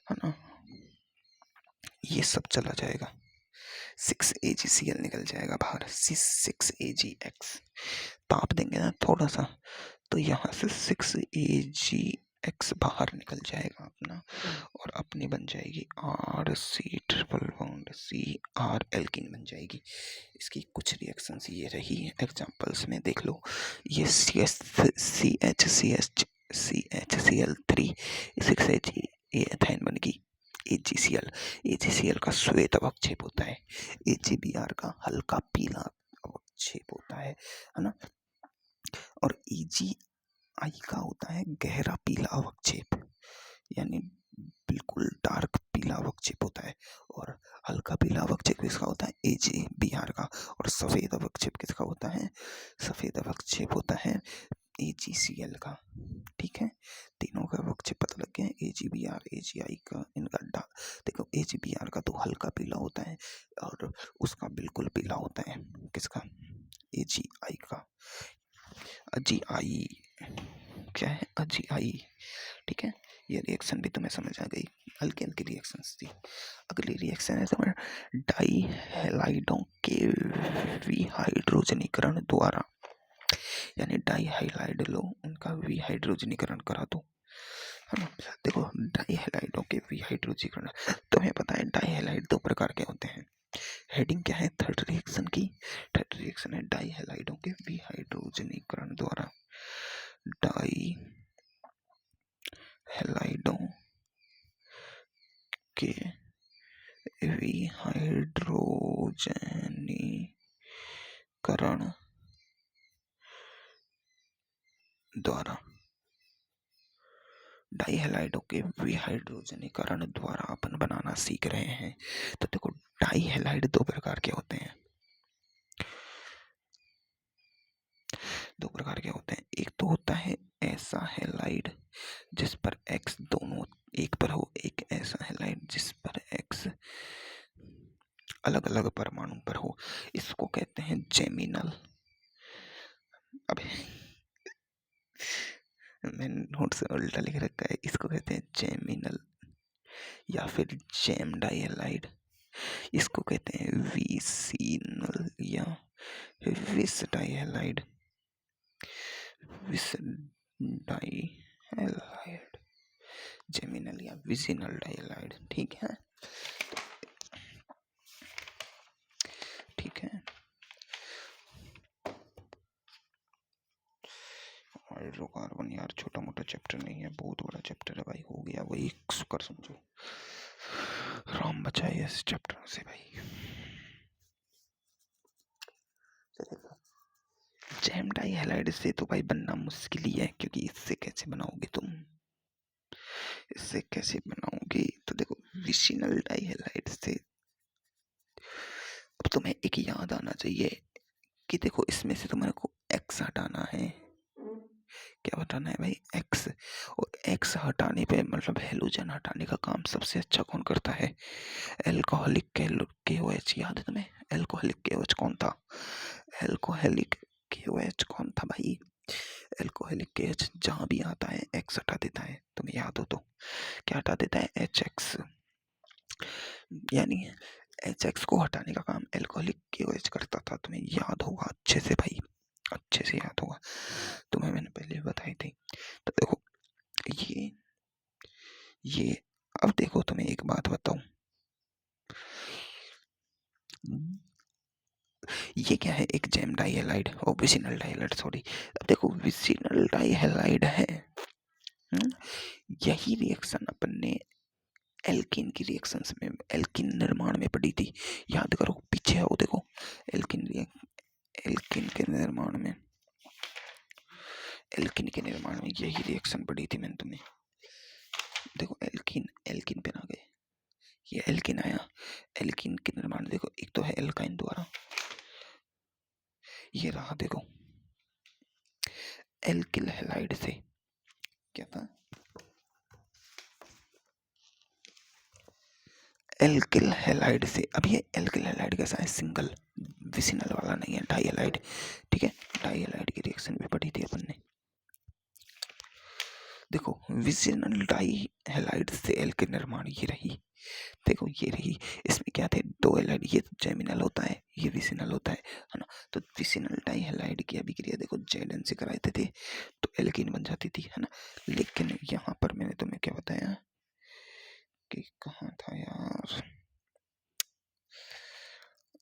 है ना, ये सब चला जाएगा, 6AgCl निकल जाएगा बाहर, 6AgX ताप देंगे ना थोड़ा सा, तो यहाँ से 6AgX बाहर निकल जाएगा अपना, और अपनी बन जाएगी RC triple bond CR alkene बन जाएगी। इसकी कुछ रिएक्शंस ये रही एग्जांपल्स में देख लो, ये CHCl3 6Ag ये एथाइन बन गई। AgCl का श्वेत अवक्षेप होता है, AgBr का हल्का पीला अवक्षेप होता है ना, और AgI का होता है गहरा पीला अवक्षेप, यानी बिल्कुल डार्क पीला अवक्षेप होता है, और हल्का पीला अवक्षेप किसका होता है, AgBr का, और सफेद अवक्षेप किसका होता है, सफेद अवक्षेप होता है AgCl का। ठीक है, तीनों का अवक्षेप पता लग गया, AgBr AgI का, इनका देखो AgBr का तो हल्का पीला होता है, और उसका बिल्कुल पीला होता है, किसका, AgI का, AgI क्या है, AgI। ठीक है, ये रिएक्शन भी तुम्हें समझ आ गई, हल्की हल्की रिएक्शंस थी। अगली रिएक्शन है तुम्हें डाई हैलाइडों के विहाइड्रोजनीकरण द्वारा, यानी डाई हैलाइड लो, उनका विहाइड्रोजनीकरण करा दो, है ना। देखो डाई हैलाइडों के विहाइड्रोजनीकरण, तुम्हें पता है डाई हैलाइड दो प्रकार के होते हैं। हेडिंग क्या है थर्ड रिएक्शन की, थर्ड रिएक्शन है डाई हैलाइडों के विहाइड्रोजनीकरण द्वारा, डाई हैलाइडों के विहाइड्रोजनीकरण द्वारा, डाई हैलाइडों के विहाइड्रोजनीकरण द्वारा अपन बनाना सीख रहे हैं। तो देखो डाई हैलाइड दो प्रकार के होते हैं, दो प्रकार के होते हैं। एक तो होता है ऐसा हैलाइड जिस पर X दोनों एक पर हो, एक ऐसा हैलाइड जिस पर X अलग अलग परमाणु पर हो, इसको कहते हैं जेमिनल। अबे मैंने नोट से उल्टा लिख रखा है, इसको कहते हैं जेमिनल, या फिर जेम डाई हैलाइड, इसको कहते हैं विसिनल या विस डाई हैलाइड, विस डाई हैलाइड, जेमिनल या विसिनल डाई हैलाइड। ठीक है, ठीक है। हाइड्रोकार्बन यार छोटा मोटा चैप्टर नहीं है, बहुत बड़ा चैप्टर है भाई, हो गया वही कर समझो, राम बचाए इस चैप्टर से भाई। जेम डाई हैलाइड से तो भाई बनना मुश्किल ही है, क्योंकि इससे कैसे बनाओगे तुम, इससे कैसे बनाओगे, तो देखो विसिनल डाई हैलाइड से, अब तुम्हें एक याद आना चाहिए कि देखो इसमें से तुम्हारे को एक्स हटाना है। क्या हटाना है भाई? एक्स। और एक्स हटाने पे मतलब हेलोजन हटाने का काम सबसे अच्छा कौन करता है? Alcoholic KOH। याद है तुम्हें एल्कोहलिक KOH कौन था? एल्कोहलिक KOH कौन था भाई? एल्कोहलिक KOH जहां भी आता है एक्स हटा देता है। तुम्हें याद हो तो क्या हटा देता है? HX। यानी HX को हटाने का काम एल्कोहलिक KOH करता था। तुम्हें याद होगा अच्छे से भाई, अच्छे से याद होगा, तुम्हें मैंने पहले बताई थी। तो देखो ये अब देखो तुम्हें एक बात बताऊं, ये क्या है? एक जेम डाइहेलाइड और विसिनल डाइहेलाइड, सॉरी। अब देखो विसिनल डाइहेलाइड है। यही रिएक्शन अपन ने एल्किन की रिएक्शंस में, एल्किन निर्माण में पड़ी थी। याद करो, पीछे आओ, देखो एल्किन के निर्माण में, एल्किन के निर्माण में यही रिएक्शन पड़ी थी मैंने तुम्हें। देखो एल्किन पे आ गए, ये एल्किन आया। एल्किन के निर्माण देखो, एक तो है एल्काइन द्वारा, ये रहा देखो एल्किल हैलाइड से। क्या था? एल्किल हैलाइड से। अब ये एल्किल हैलाइड कैसा है? सिंगल, विसिनल वाला नहीं है, डाई हैलाइड। ठीक है, डाई हैलाइड की रिएक्शन भी पढ़ी थी अपन ने। देखो विसिनल डाई हैलाइड से एल्किल निर्माण ये रही, देखो ये रही। इसमें क्या थे? दो हैलाइड, ये जेमिनल होता है, ये विसिनल होता है ना। तो विसिनल डाई हैलाइड की अभिक्रिया देखो Zn से कराते थे तो एल्किन बन जाती थी, है ना। लेकिन यहाँ पर मैंने तुम्हें क्या बताया कि कहाँ था यार,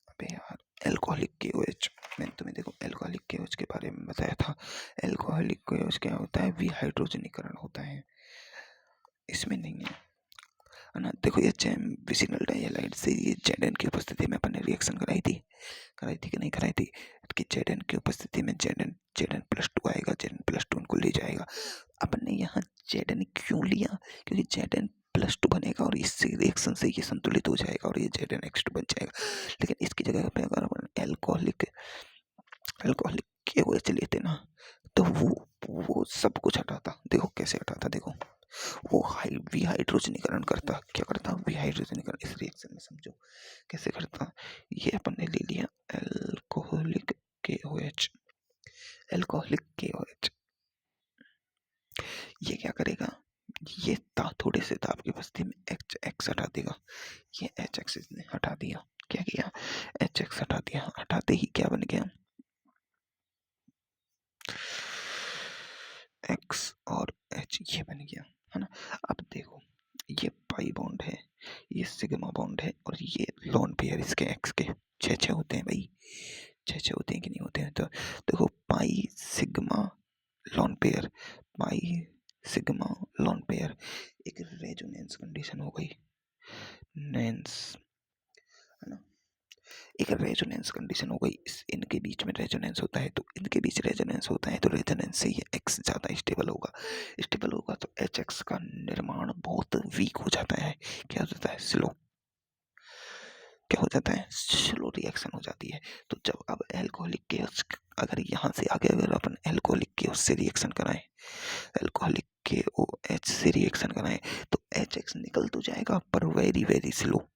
अबे यार, एल्कोहलिक KOH। मैंने तुम्हें देखो एल्कोहलिक KOH के बारे में बताया था। एल्कोहलिक KOH क्या होता है? विहाइड्रोजनीकरण होता है, इसमें नहीं है ना। देखो ये विसिनल डाइहैलाइड से ये Zn की उपस्थिति में अपन ने रिएक्शन कराई थी कि नहीं कराई थी? कि Zn की उपस्थिति में Zn+2 आएगा, Zn+2 उनको ले जाएगा। अपन ने यहाँ Zn क्यों लिया? क्योंकि Zn+2 बनेगा और इस रिएक्शन से ये संतुलित हो जाएगा और ये ZnX2 बन जाएगा। लेकिन इसकी जगह पे अगर अपन एल्कोहलिक KOH लेते ना तो वो सब कुछ हटाता। देखो कैसे हटाता, देखो वो विहाइड्रोजनीकरण करता। क्या करता? विहाइड्रोजनीकरण। इस रिएक्शन में समझो कैसे करता। ये अपन ने ले लिया एल्कोहलिक KOH, एल्कोहलिक KOH। ये क्या करेगा? ये थोड़े से ताप की उपस्थिति में HX हटा देगा। ये HX इसने हटा दिया। क्या किया? HX हटा दिया। हटाते ही क्या बन गया? X और H ये बन गया, है ना। अब देखो ये पाई बॉन्ड है, ये सिग्मा बॉन्ड है और ये लोन पेयर इसके X के छः होते हैं भाई, छः होते हैं कि नहीं होते हैं? तो देखो pi sigma lone pair, pi sigma lone pair एक रेजोनेंस कंडीशन हो गई, नेंस, है ना। एक रेजोनेंस कंडीशन हो गई, इनके बीच में रेजोनेंस होता है, तो इनके बीच रेजोनेंस होता है तो रेजोनेंस से ये एक्स ज़्यादा स्टेबल होगा। स्टेबल होगा तो एच एक्स का निर्माण बहुत वीक हो जाता है। क्या हो जाता है? स्लो। क्या हो जाता है? स्लो रिएक्शन हो जाती है। तो जब अब एल्कोहलिक केओस, अगर यहाँ से आगे अगर अपन एल्कोहलिक केओस से रिएक्शन कराएं, एल्कोहलिक KOH से रिएक्शन कराएं तो एच एक्स निकल तो जाएगा पर very very slow,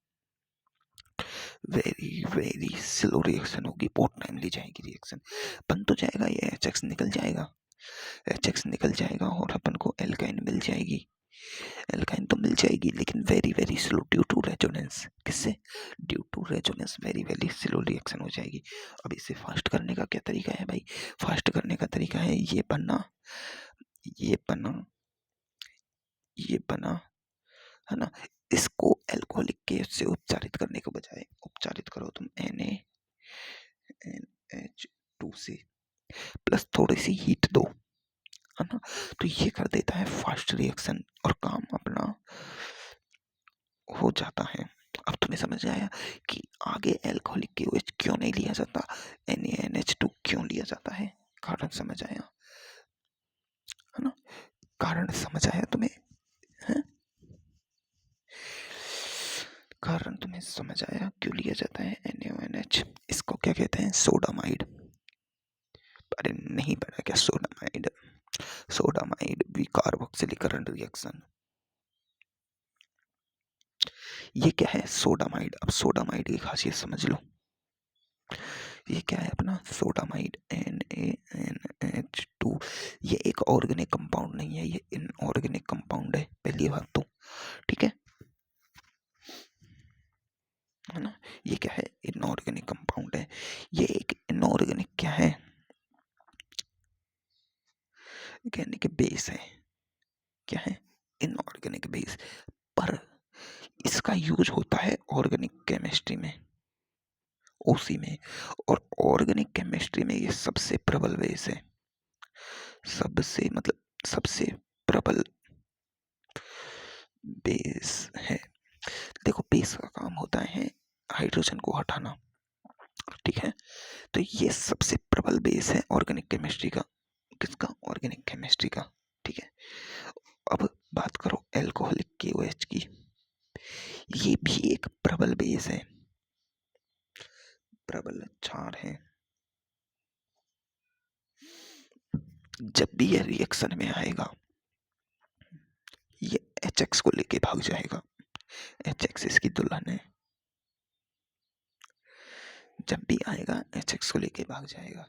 very very slow reaction होगी, बहुत टाइम ले जाएगी रिएक्शन। बन तो जाएगा, ये HX निकल जाएगा, HX निकल जाएगा और अपन को एल्काइन मिल जाएगी। एल्काइन तो मिल जाएगी लेकिन very very slow due to resonance. किससे? Due to resonance very very slow reaction हो जाएगी। अब इसे फास्ट करने का क्या तरीका है भाई? फास्ट करने का तरीका है ये बना, ये बना, ये बना, है ना। इसको एल्कोहलिक केस से उपचारित करने के बजाय उपचारित करो तुम NaNH2 से प्लस थोड़ी सी हीट दो, है ना। तो ये कर देता है फास्ट रिएक्शन और काम अपना हो जाता है। अब तुम्हें समझ आया कि आगे एल्कोहलिक KOH क्यों नहीं लिया जाता, NaNH2 क्यों लिया जाता है? कारण समझ आया, है ना। कारण समझ आया तुम्हें, है? कारण तुम्हें समझ आया क्यों लिया जाता है NaONH? इसको क्या कहते हैं? सोडामाइड। अरे नहीं पता क्या सोडामाइड? सोडामाइड भी कार्बोक्सिलीकरण रिएक्शन। ये क्या है सोडामाइड? अब सोडामाइड की खासियत समझ लो। ये क्या है अपना सोडामाइड NaNH2। ये एक ऑर्गेनिक कंपाउंड नहीं है, ये इनऑर्गेनिक कंपाउंड है, पहली बात तो। ठीक है ना? ये क्या है? इनऑर्गेनिक कंपाउंड है। ये एक इनऑर्गेनिक क्या है? कहने के बेस है। क्या है? Inorganic base. पर इसका यूज होता है ऑर्गेनिक केमिस्ट्री में, ओसी में। और ऑर्गेनिक केमिस्ट्री में ये सबसे प्रबल बेस है। सबसे मतलब सबसे प्रबल बेस है। देखो बेस का काम होता है हाइड्रोजन को हटाना। ठीक है, तो ये सबसे प्रबल बेस है ऑर्गेनिक केमिस्ट्री का। किसका? ऑर्गेनिक केमिस्ट्री का। ठीक है, अब बात करो एल्कोहलिक KOH की। ये भी एक प्रबल बेस है, प्रबल क्षार है। जब भी ये रिएक्शन में आएगा ये HX को लेके भाग जाएगा। HX इसकी दुल्हन है। जब भी आएगा HX को लेके भाग जाएगा।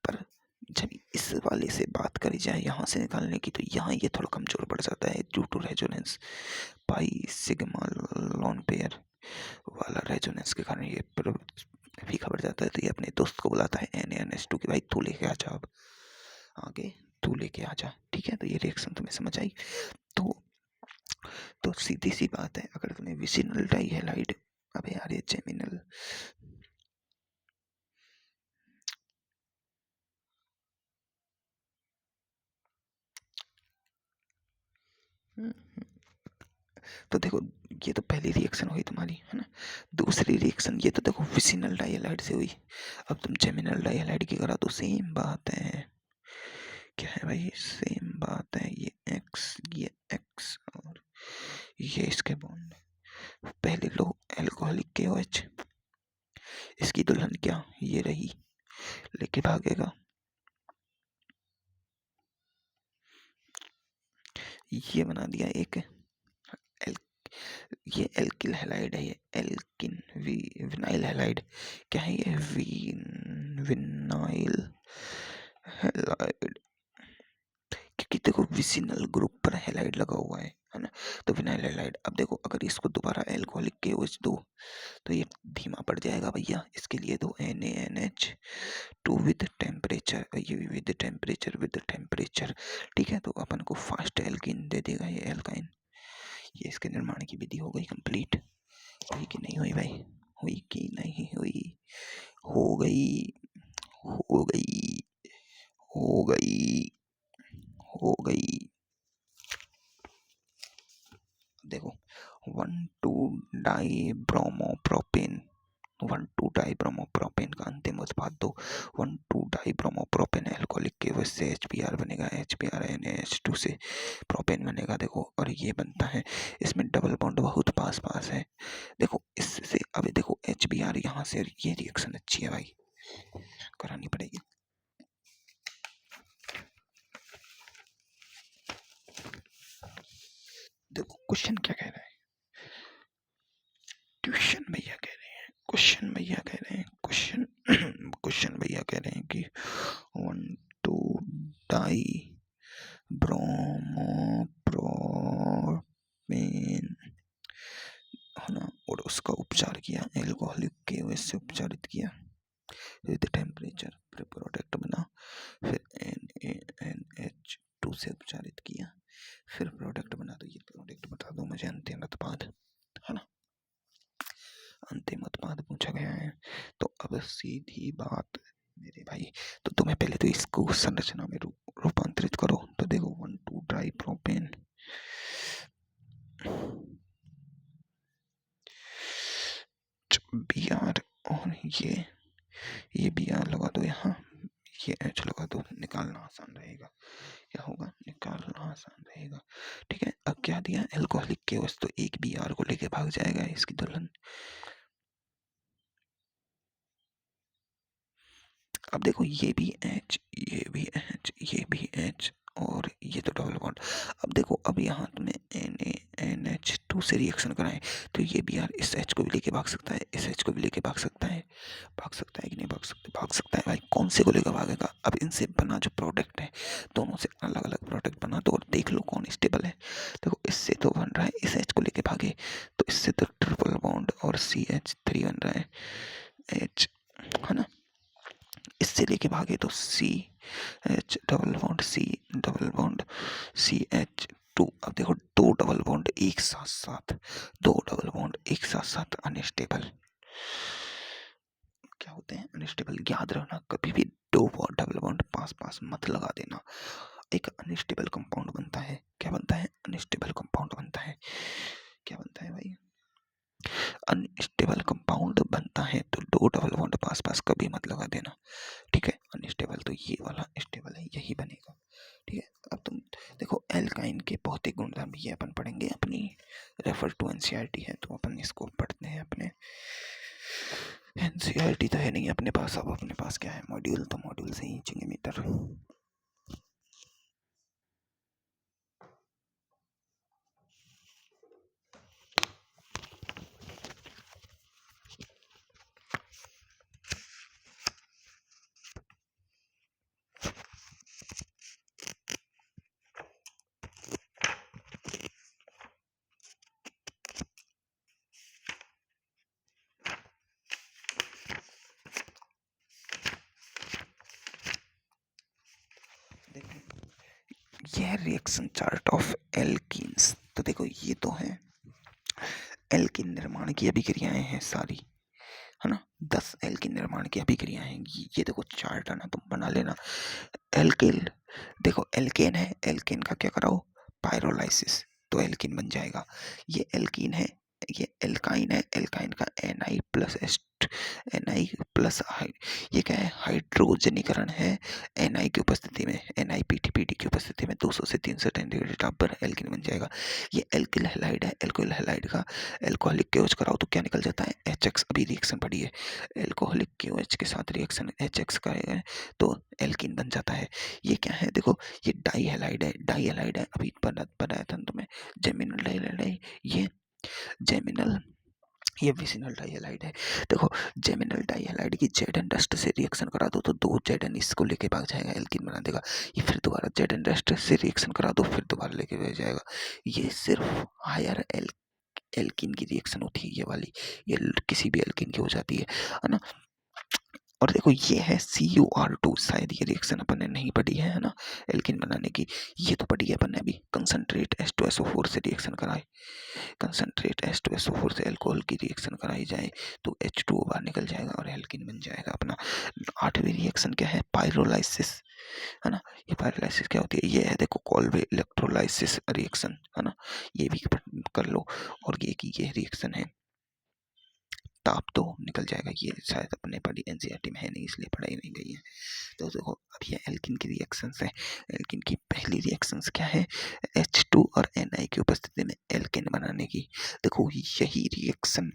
पर जब इस वाले से बात करी जाए यहाँ से निकालने की, तो यहाँ ये थोड़ा कमजोर पड़ जाता है due to resonance. Pi sigma lone pair वाला रेजोनेंस के कारण ये फीका पड़ जाता है। तो ये अपने दोस्त को बुलाता है NaNH2 कि भाई तू लेके आ जा, अब आगे तू लेके आ जा। ठीक है, तो ये रिएक्शन तुम्हें समझ आई। तो सीधी सी बात है, अगर तुम्हें विसिनल डाइहैलाइड, अबे यार ये जेमिनल, तो देखो ये तो पहली रिएक्शन हुई तुम्हारी, है ना? दूसरी रिएक्शन ये तो देखो विसिनल डाइहैलाइड से हुई। अब तुम जेमिनल डाइहैलाइड की करा तो सेम बात है। क्या है भाई? सेम बात है। ये एक्स और ये इसके बॉन्ड। पहले लो एल्कोहलिक KOH, इसकी दुल्हन क्या ये रही, लेके भागेगा। ये बना दिया एक एल, ये एल्किल हैलाइड है। ये एल्किन विनाइल हैलाइड। क्या है ये? Vinyl halide. क्योंकि देखो विसिनल ग्रुप पर हैलाइड लगा हुआ है ना? तो विनाइल हैलाइड। अब देखो अगर इसको दोबारा एल्कोहलिक KOH दो तो ये धीमा पड़ जाएगा भैया। इसके लिए दो NaNH2 विद टेम्परेचर। ये भी विद टेम्परेचर। ठीक है, तो अपन को फास्ट एल्किन दे देगा ये एल्काइन। ये इसके निर्माण की विधि हो गई कंप्लीट। हुई कि नहीं हुई भाई? हुई कि नहीं हुई? हो गई, हो गई, हो गई, हो गई। देखो 1,2-डाइब्रोमोप्रोपेन, 1,2-डाइब्रोमोप्रोपेन का अंतिम उत्पाद दो। 1,2-डाइब्रोमोप्रोपेन एल्कोहलिक KOH से HBr बनेगा, HBr NaH2 से प्रोपेन बनेगा। देखो और ये बनता है, इसमें डबल बॉन्ड बहुत पास पास है। देखो इससे अभी देखो HBr यहाँ से, ये रिएक्शन अच्छी है भाई, करानी पड़ेगी। देखो क्वेश्चन क्या कह रहा है? क्वेश्चन भैया कह रहे हैं, क्वेश्चन भैया कह रहे हैं, क्वेश्चन भैया कह रहे हैं कि 1,2-डाई ब्रोमोप्रोपेन है ना, और उसका उपचार किया एल्कोहलिक KOH से उपचारित किया विद टेम्परेचर, फिर प्रोडक्ट बना, फिर NaNH2 से उपचारित किया, फिर प्रोडक्ट बना। तो ये प्रोडक्ट बता दो मुझे, अंतिम उत्पाद, है ना? अंतिम उत्पाद पूछा गया है। तो अब सीधी बात मेरे भाई, तो तुम्हें पहले तो इसको संरचना में रूपांतरित करो। तो देखो 1,2-डाई प्रोपेन, Br, और ये Br लगा दो यहाँ, ये एच लगा दो, निकालना आसान रहेगा। क्या होगा? निकालना आसान रहेगा। ठीक है, अब क्या दिया? एल्कोहलिक केओस, तो एक बी आर को लेके भाग जाएगा इसकी दुल्हन। अब देखो ये भी एच, ये भी एच, ये भी एच, और ये तो डबल बॉन्ड। अब देखो, अब यहाँ में NaNH2 से रिएक्शन कराएं तो ये भी यार इस H को भी लेके भाग सकता है, इस H को भी लेके भाग सकता है। भाग सकता है कि नहीं भाग सकता? भाग सकता है भाई। कौन से को लेकर भागेगा? अब इनसे बना जो प्रोडक्ट है, दोनों से अलग अलग प्रोडक्ट बना दो और देख लो कौन स्टेबल है। देखो इससे तो बन रहा है, इस H को लेके भागे तो इससे तो ट्रिपल बॉन्ड और CH3 बन रहा है, H, है ना। इससे लेके भागे तो CH double bond, C double bond, CH2। अब देखो दो डबल बॉन्ड एक साथ साथ, दो डबल बॉन्ड एक साथ साथ अनस्टेबल क्या होते हैं? अनस्टेबल। याद रखना कभी भी दो डबल बॉन्ड पास पास मत लगा देना, एक अनस्टेबल कंपाउंड बनता है। क्या बनता है? अनस्टेबल कंपाउंड बनता है। क्या बनता है भाई? अनस्टेबल कंपाउंड बनता है। तो दो डबल बॉन्ड पास पास कभी मत लगा देना, ठीक है। अनस्टेबल तो ये वाला स्टेबल है, यही बनेगा, ठीक है। अब तुम देखो एल्काइन के भौतिक गुणधर्म ये अपन पढ़ेंगे अपनी रेफर टू एनसीईआरटी है, तो अपन इसको पढ़ते हैं। अपने एनसीईआरटी तो है नहीं अपने पास, अब अपने पास क्या है? मॉड्यूल, तो मॉड्यूल से ही खींचेंगे मीटर। यह रिएक्शन चार्ट ऑफ एल्कीन्स, तो देखो ये तो है एल्कीन निर्माण की अभिक्रियाएं हैं सारी, है ना। 10 एल्कीन निर्माण की अभिक्रियाएं हैं। ये देखो चार्ट है ना, तुम बना लेना। एल्किल, देखो एल्केन है, एल्केन का क्या कराओ? पायरोलाइसिस, तो एल्कीन बन जाएगा। ये एल्कीन है, ये एल्काइन है, एल्काइन का Na प्लस Na प्लस, ये क्या है? हाइड्रोजनीकरण है Na की उपस्थिति में, NiPTPD की उपस्थिति में 200 से 300 सेंटीग्रेड तापमान पर एल्कीन बन जाएगा। ये एल्किल हैलाइड है, एल्किल हैलाइड का एल्कोहलिक केओच कराओ तो क्या निकल जाता है? HX। अभी रिएक्शन पड़ी है, एल्कोहलिक केओच के साथ रिएक्शन HX करेगा तो एल्कीन बन जाता है। ये क्या है? देखो ये डाई हैलाइड है, डाई हैलाइड है, अभी बताया था तुम्हें जेमिनल डाई हैलाइड है, ये जेमिनल, ये विसिनल डाइहैलाइड है। देखो जेमिनल डाइहैलाइड की जेडन डस्ट से रिएक्शन करा दो तो दो जेडन इसको लेके भाग जाएगा, एल्कीन बना देगा। ये फिर दोबारा जेडन डस्ट से रिएक्शन करा दो, फिर दोबारा लेके भाग जाएगा। ये सिर्फ हायर एल्कीन की रिएक्शन होती है ये वाली, ये किसी भी एल्कीन की हो जाती है ना। और देखो ये है CuR2, शायद ये रिएक्शन अपन ने नहीं पढ़ी है ना, एल्कीन बनाने की। ये तो पढ़ी है अपन ने अभी, कंसंट्रेट H2SO4 से रिएक्शन कराए, कंसंट्रेट H2SO4 से अल्कोहल की रिएक्शन कराई जाए तो H2O बाहर निकल जाएगा और एल्कीन बन जाएगा अपना। 8वीं रिएक्शन क्या है? पायरोलाइसिस, है ना। ये पायरोलाइसिस क्या होती है? ये है देखो कॉल्वे इलेक्ट्रोलाइसिस रिएक्शन, है ना। ये भी कर लो। और ये की ये रिएक्शन है, ताप तो निकल जाएगा। ये शायद अपने पढ़ी एनसीईआरटी में है नहीं, इसलिए पढ़ाई नहीं गई है। तो देखो अब ये एल्कीन की रिएक्शंस है। एल्कीन की पहली रिएक्शंस क्या है? H2 और Na की उपस्थिति में एल्केन बनाने की। देखो यही रिएक्शन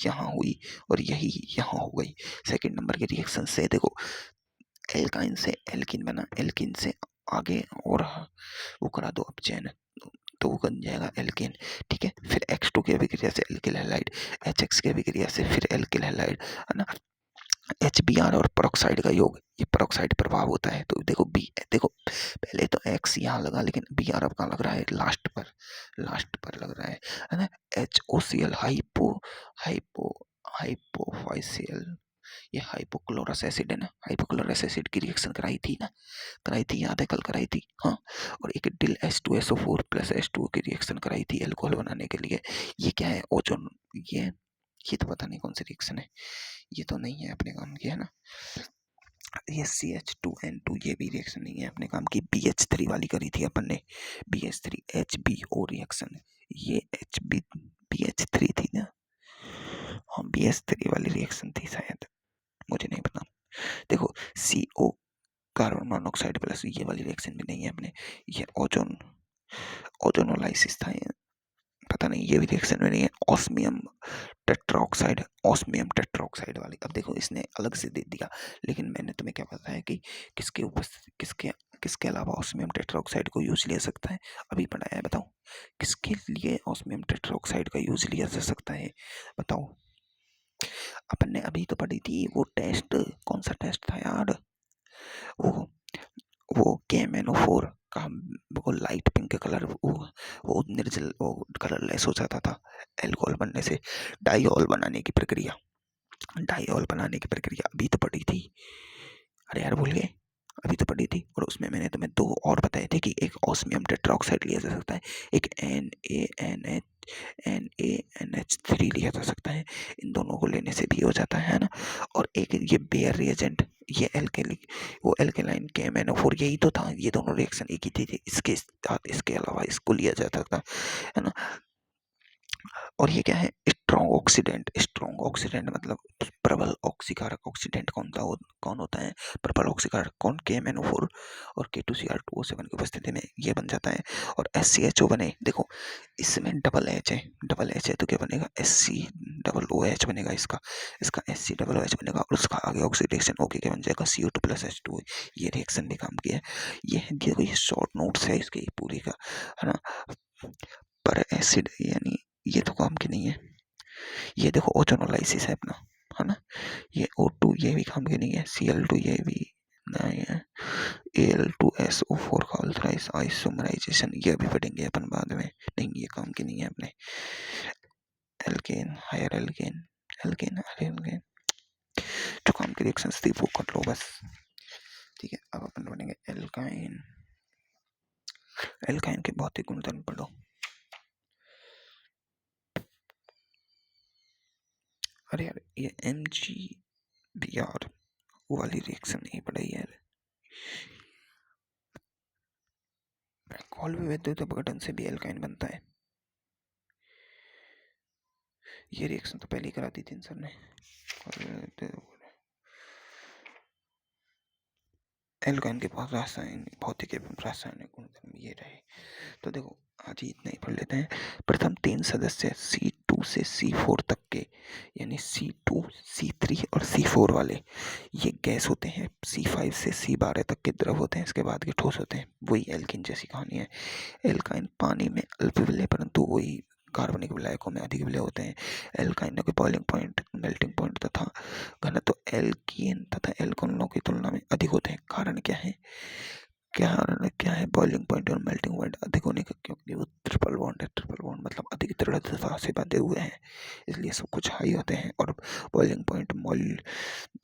यहाँ हुई और यही यहाँ हो गई। सेकंड नंबर के रिएक्शन से देखो एल्काइन से एल्कीन बना, एल्कीन से आगे और वो करा दो अब चैन, तो वो बन जाएगा एल्केन, ठीक है। फिर X2 की अभिक्रिया से एल्किल हैलाइड, HX की अभिक्रिया से फिर एल्किल हैलाइड, है ना। HBr और पेरोक्साइड का योग, ये पेरोक्साइड प्रभाव होता है। तो देखो बी, देखो पहले तो X यहाँ लगा, लेकिन Br अब कहाँ लग रहा है? लास्ट पर, लास्ट पर लग रहा है ना। HOCl हाइपो हाइपो हाइपोफाइसियल, ये हाइपोक्लोरस एसिड है ना, हाइपोक्लोरस एसिड की रिएक्शन कराई थी ना, कराई थी, याद है? कल कराई थी, हाँ। और एक डिल H2SO4 प्लस H2O की रिएक्शन कराई थी एल्कोहल बनाने के लिए। ये क्या है? ओजोन, ये तो पता नहीं कौन सी रिएक्शन है, ये तो नहीं है अपने काम की, है ना। ये CH2N2, ये भी रिएक्शन नहीं है अपने काम की। BH3 वाली करी थी अपन ने, BH3 HBO रिएक्शन, ये BH3 थी ना, हाँ BH3 वाली रिएक्शन थी शायद, मुझे नहीं पता। देखो CO कार्बन मोनोऑक्साइड प्लस ये वाली रिएक्शन भी नहीं है अपने, ये ओजोनोलाइसिस था ये, पता नहीं ये भी रिएक्शन में नहीं है। ऑस्मियम टेट्राऑक्साइड वाली, अब देखो इसने अलग से दे दिया, लेकिन मैंने तुम्हें क्या बताया कि किसके उपस्थिति किसके अलावा ऑस्मियम टेट्राऑक्साइड को यूज लिया सकता है, अभी पढ़ाया है, बताओ किसके लिए ऑस्मियम टेट्राऑक्साइड का यूज लिया जा सकता है, बताओ। अपन ने अभी तो पढ़ी थी वो टेस्ट, कौन सा टेस्ट था यार, वो वो KMnO4 का, वो लाइट पिंक कलर, वो निर्जल, वो कलरलेस हो जाता था एल्कोहल बनने से, डाइऑल बनाने की प्रक्रिया, अभी तो पढ़ी थी, अरे यार भूल गए, अभी तो पढ़ी थी। और उसमें मैंने तुम्हें दो और बताए थे कि एक ऑस्मियम टेट्राऑक्साइड लिया जा सकता है, एक NaNH3 लिया जा सकता है, इन दोनों को लेने से भी हो जाता है ना। और एक ये बेयर रिएजेंट, ये एल्केली, वो एल्केलाइन KMnO4, यही तो था, ये दोनों रिएक्शन एक ही थी, इसके साथ इसके अलावा इसको लिया जाता था, है ना। और ये क्या है, स्ट्रॉन्ग ऑक्सीडेंट मतलब प्रबल ऑक्सीकारक ऑक्सीडेंट कौन होता है, प्रबल ऑक्सीकारक कौन, KMnO4 और K2Cr2O7 की उपस्थिति में ये बन जाता है। और SCHO बने, देखो इसमें डबल एच है तो क्या बनेगा, SCOOH बनेगा, इसका SCOOH बनेगा, और उसका आगे ऑक्सीडेशन होके क्या बन जाएगा, CO2+H2O। ये रिएक्शन भी काम किया है, ये शॉर्ट नोट्स है इसके पूरी का, है ना। पर एसिड यानी ये तो काम की नहीं है, ये देखो ओजोनोलाइसिस है अपना, है ना, ये O2 ये भी काम की नहीं है, Cl2 ये भी नहीं है, Al2SO4 का अल्थराइज आइसोमराइजेशन ये भी पढ़ेंगे अपन बाद में, नहीं ये काम की नहीं है अपने। एल्केन हायर एल्केन, जो काम की रिएक्शंस थी वो कर लो बस, ठीक है। अब अपन पढ़ेंगे एल्काइन, के भौतिक गुणधर्म पढ़ो। अरे यार ये MgBr वाली रिएक्शन नहीं पढ़ाई यार, अल्कोहल में विद्युत अपघटन से भी एल्काइन बनता है, ये रिएक्शन तो पहले ही करा दी थी सर ने। एल्काइन के बहुत भौतिक एवं रासायनिक गुणधर्म ये रहे। तो देखो आज ही इतना ही पढ़ लेते हैं। प्रथम 3 सदस्य C2 से C4 तक के, यानी C2, C3 और C4 वाले ये गैस होते हैं, C5 से C12 तक के द्रव होते हैं, इसके बाद के ठोस होते हैं, वही एल्किन जैसी कहानी है। एल्काइन पानी में अल्प विलय परंतु वही कार्बनिक विलायकों में अधिक विलय होते हैं। एल्काइनों के बॉइलिंग पॉइंट, मेल्टिंग पॉइंट तथा घनत्व एल्कीन तथा एल्कोनों की तुलना में अधिक होते हैं। कारण क्या है बॉइलिंग पॉइंट और मेल्टिंग पॉइंट अधिक होने का, क्योंकि वो ट्रिपल बॉन्ड है, ट्रिपल बॉन्ड मतलब अधिक दृढ़ता से बंधे हुए हैं, इसलिए सब कुछ हाई होते हैं। और बॉइलिंग पॉइंट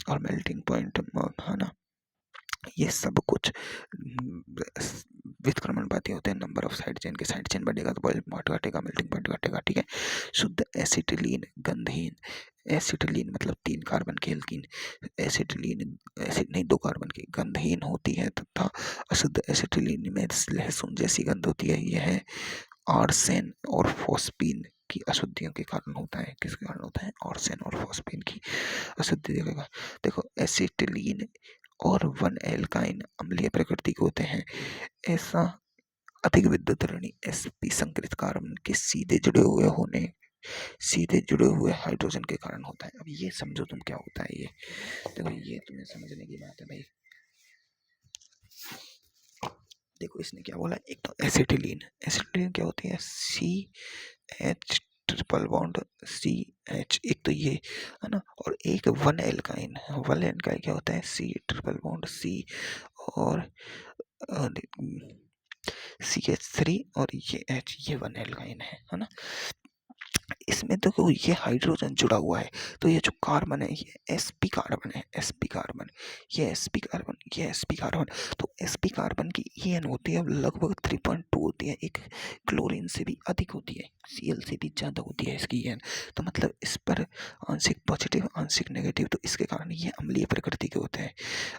और मेल्टिंग पॉइंट, है ना, ये सब कुछ व्युत्क्रमणवादी होते हैं। नंबर ऑफ साइड चेन बढ़ेगा तो बॉइलिंग पॉइंट घटेगा, मेल्टिंग पॉइंट घटेगा, ठीक है। शुद्ध एसिटिलीन गंधहीन, एसिटिलीन मतलब 3 कार्बन की एल्कीन, एसिटिलीन एसिड नहीं 2 कार्बन की गंधहीन होती है, तथा अशुद्ध एसिटिलीन में लहसुन जैसी गंध होती है। यह आर्सेन और फॉस्फीन की अशुद्धियों के कारण होता है। किसके कारण होता है, आर्सेन और फॉस्फीन की अशुद्धि देगा। देखो एसिटिलीन और 1 एल्काइन अम्लीय प्रकृति के होते हैं। ऐसा अधिक विद्युत ऋणी sp संकरित कार्बन के सीधे जुड़े हुए हाइड्रोजन के कारण होता है। अब ये समझो तुम क्या होता है ये, देखो ये तुम्हें समझने की बात है भाई। देखो इसने क्या बोला, एक तो एसिटिलीन क्या होती है, CH ट्रिपल बॉन्ड CH, एक तो ये है ना, और एक 1 एल्काइन क्या होता है, C ट्रिपल बॉन्ड C और CH3 और ये H, ये 1 एल्काइन है ना। इसमें देखो ये हाइड्रोजन जुड़ा हुआ है, तो ये जो कार्बन है ये sp कार्बन है, ये sp कार्बन, तो sp कार्बन की En होती है लगभग 3.2 होती है, एक क्लोरीन से भी अधिक होती है, Cl से भी ज़्यादा होती है इसकी En। तो मतलब इस पर आंशिक पॉजिटिव आंशिक नेगेटिव, तो इसके कारण ये अम्लीय प्रकृति के होते हैं,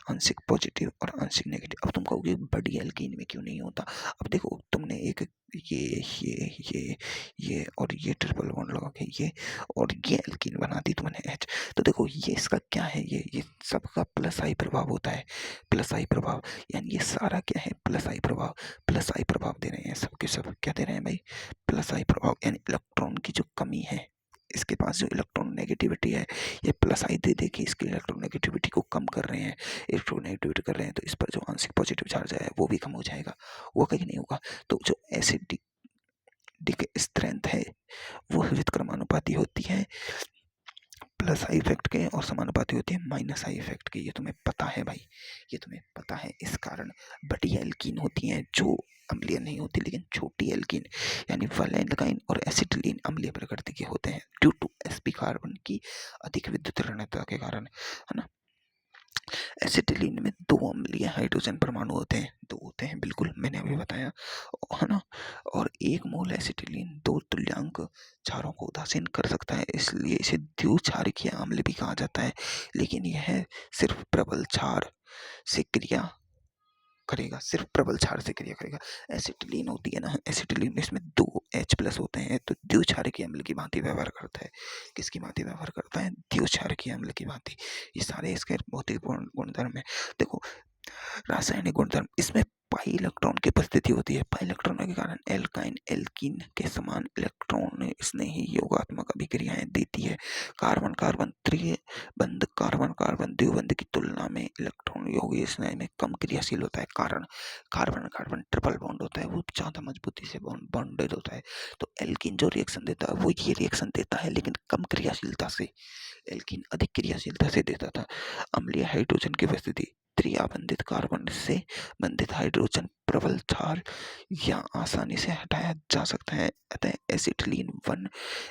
आंशिक पॉजिटिव और आंशिक नेगेटिव। अब तुम कहोगे बड़ी एल्कीन में क्यों नहीं होता, अब देखो तुमने एक ये और ये ट्रिपल बॉन्ड लगा के ये, और ये एल्कीन बना दी तुमने H। तो देखो ये इसका क्या है, ये सबका प्लस आई प्रभाव होता है, प्लस आई प्रभाव, यानी ये सारा क्या है, प्लस आई प्रभाव, प्लस आई प्रभाव दे रहे हैं सबके सब, क्या दे रहे हैं भाई, प्लस आई प्रभाव, यानी इलेक्ट्रॉन की जो कमी है, इसके पास जो इलेक्ट्रॉन नेगेटिविटी है, ये प्लस आई दे दे के इसकी इलेक्ट्रॉन नेगेटिविटी को कम कर रहे हैं, इलेक्ट्रॉन नेगेटिविटी कर रहे हैं, तो इस पर जो आंशिक पॉजिटिव चार्ज है वो भी कम हो जाएगा, वो कहीं नहीं होगा। तो जो एसिडिक स्ट्रेंथ है वो व्युत्क्रमानुपाती होती है प्लस आई इफेक्ट के, और समानुपाती होती है माइनस आई इफेक्ट के, ये तुम्हें पता है भाई, ये तुम्हें पता है। इस कारण बड़ी एल्कीन होती हैं जो अम्लीय नहीं होती, लेकिन छोटी एल्कीन यानी वैलेनकाइन और एसिटिलीन अम्लीय प्रकृति के होते हैं ड्यू टू sp कार्बन की अधिक विद्युत ऋणता के कारण, है ना। एसिटिलीन में दो अम्लीय हाइड्रोजन परमाणु होते हैं, दो होते हैं, बिल्कुल मैंने अभी बताया, है ना। और एक मोल एसिटिलीन दो तुल्यांक क्षारों को उदासीन कर सकता है, इसलिए इसे द्विक्षारकीय अम्ल भी कहा जाता है। लेकिन यह सिर्फ प्रबल क्षार से क्रिया करेगा, सिर्फ प्रबल क्षार से क्रिया करेगा। एसिटिलीन होती है ना, एसिटिलीन में इसमें दो H+ होते हैं, तो द्विक्षारकीय अम्ल की भांति व्यवहार करता है। किसकी भांति व्यवहार करता है, द्विक्षारकीय अम्ल की भांति। ये सारे इसके भौतिक गुणधर्म है। देखो रासायनिक गुणधर्म, इसमें पाई इलेक्ट्रॉन की उपस्थिति होती है, पाई इलेक्ट्रॉनों के कारण एल्काइन एल्कीन के समान इलेक्ट्रॉन स्नेही योगात्मक अभिक्रियाएं देती है। कार्बन कार्बन त्रिबंध कार्बन कार्बन द्विबंध की तुलना में इलेक्ट्रॉन यौगिक स्नेह में कम क्रियाशील होता है, कारण कार्बन कार्बन ट्रिपल बॉन्ड होता है, वो ज्यादा मजबूती से बॉन्डेड होता है। तो एल्कीन जो रिएक्शन देता है वो ये रिएक्शन देता है, लेकिन कम क्रियाशीलता से, एल्कीन अधिक क्रियाशीलता से देता था। अम्लीय हाइड्रोजन की उपस्थिति, त्रिआबंधित कार्बन से बंधित हाइड्रोजन प्रबल क्षार या आसानी से हटाया जा सकता है, अतः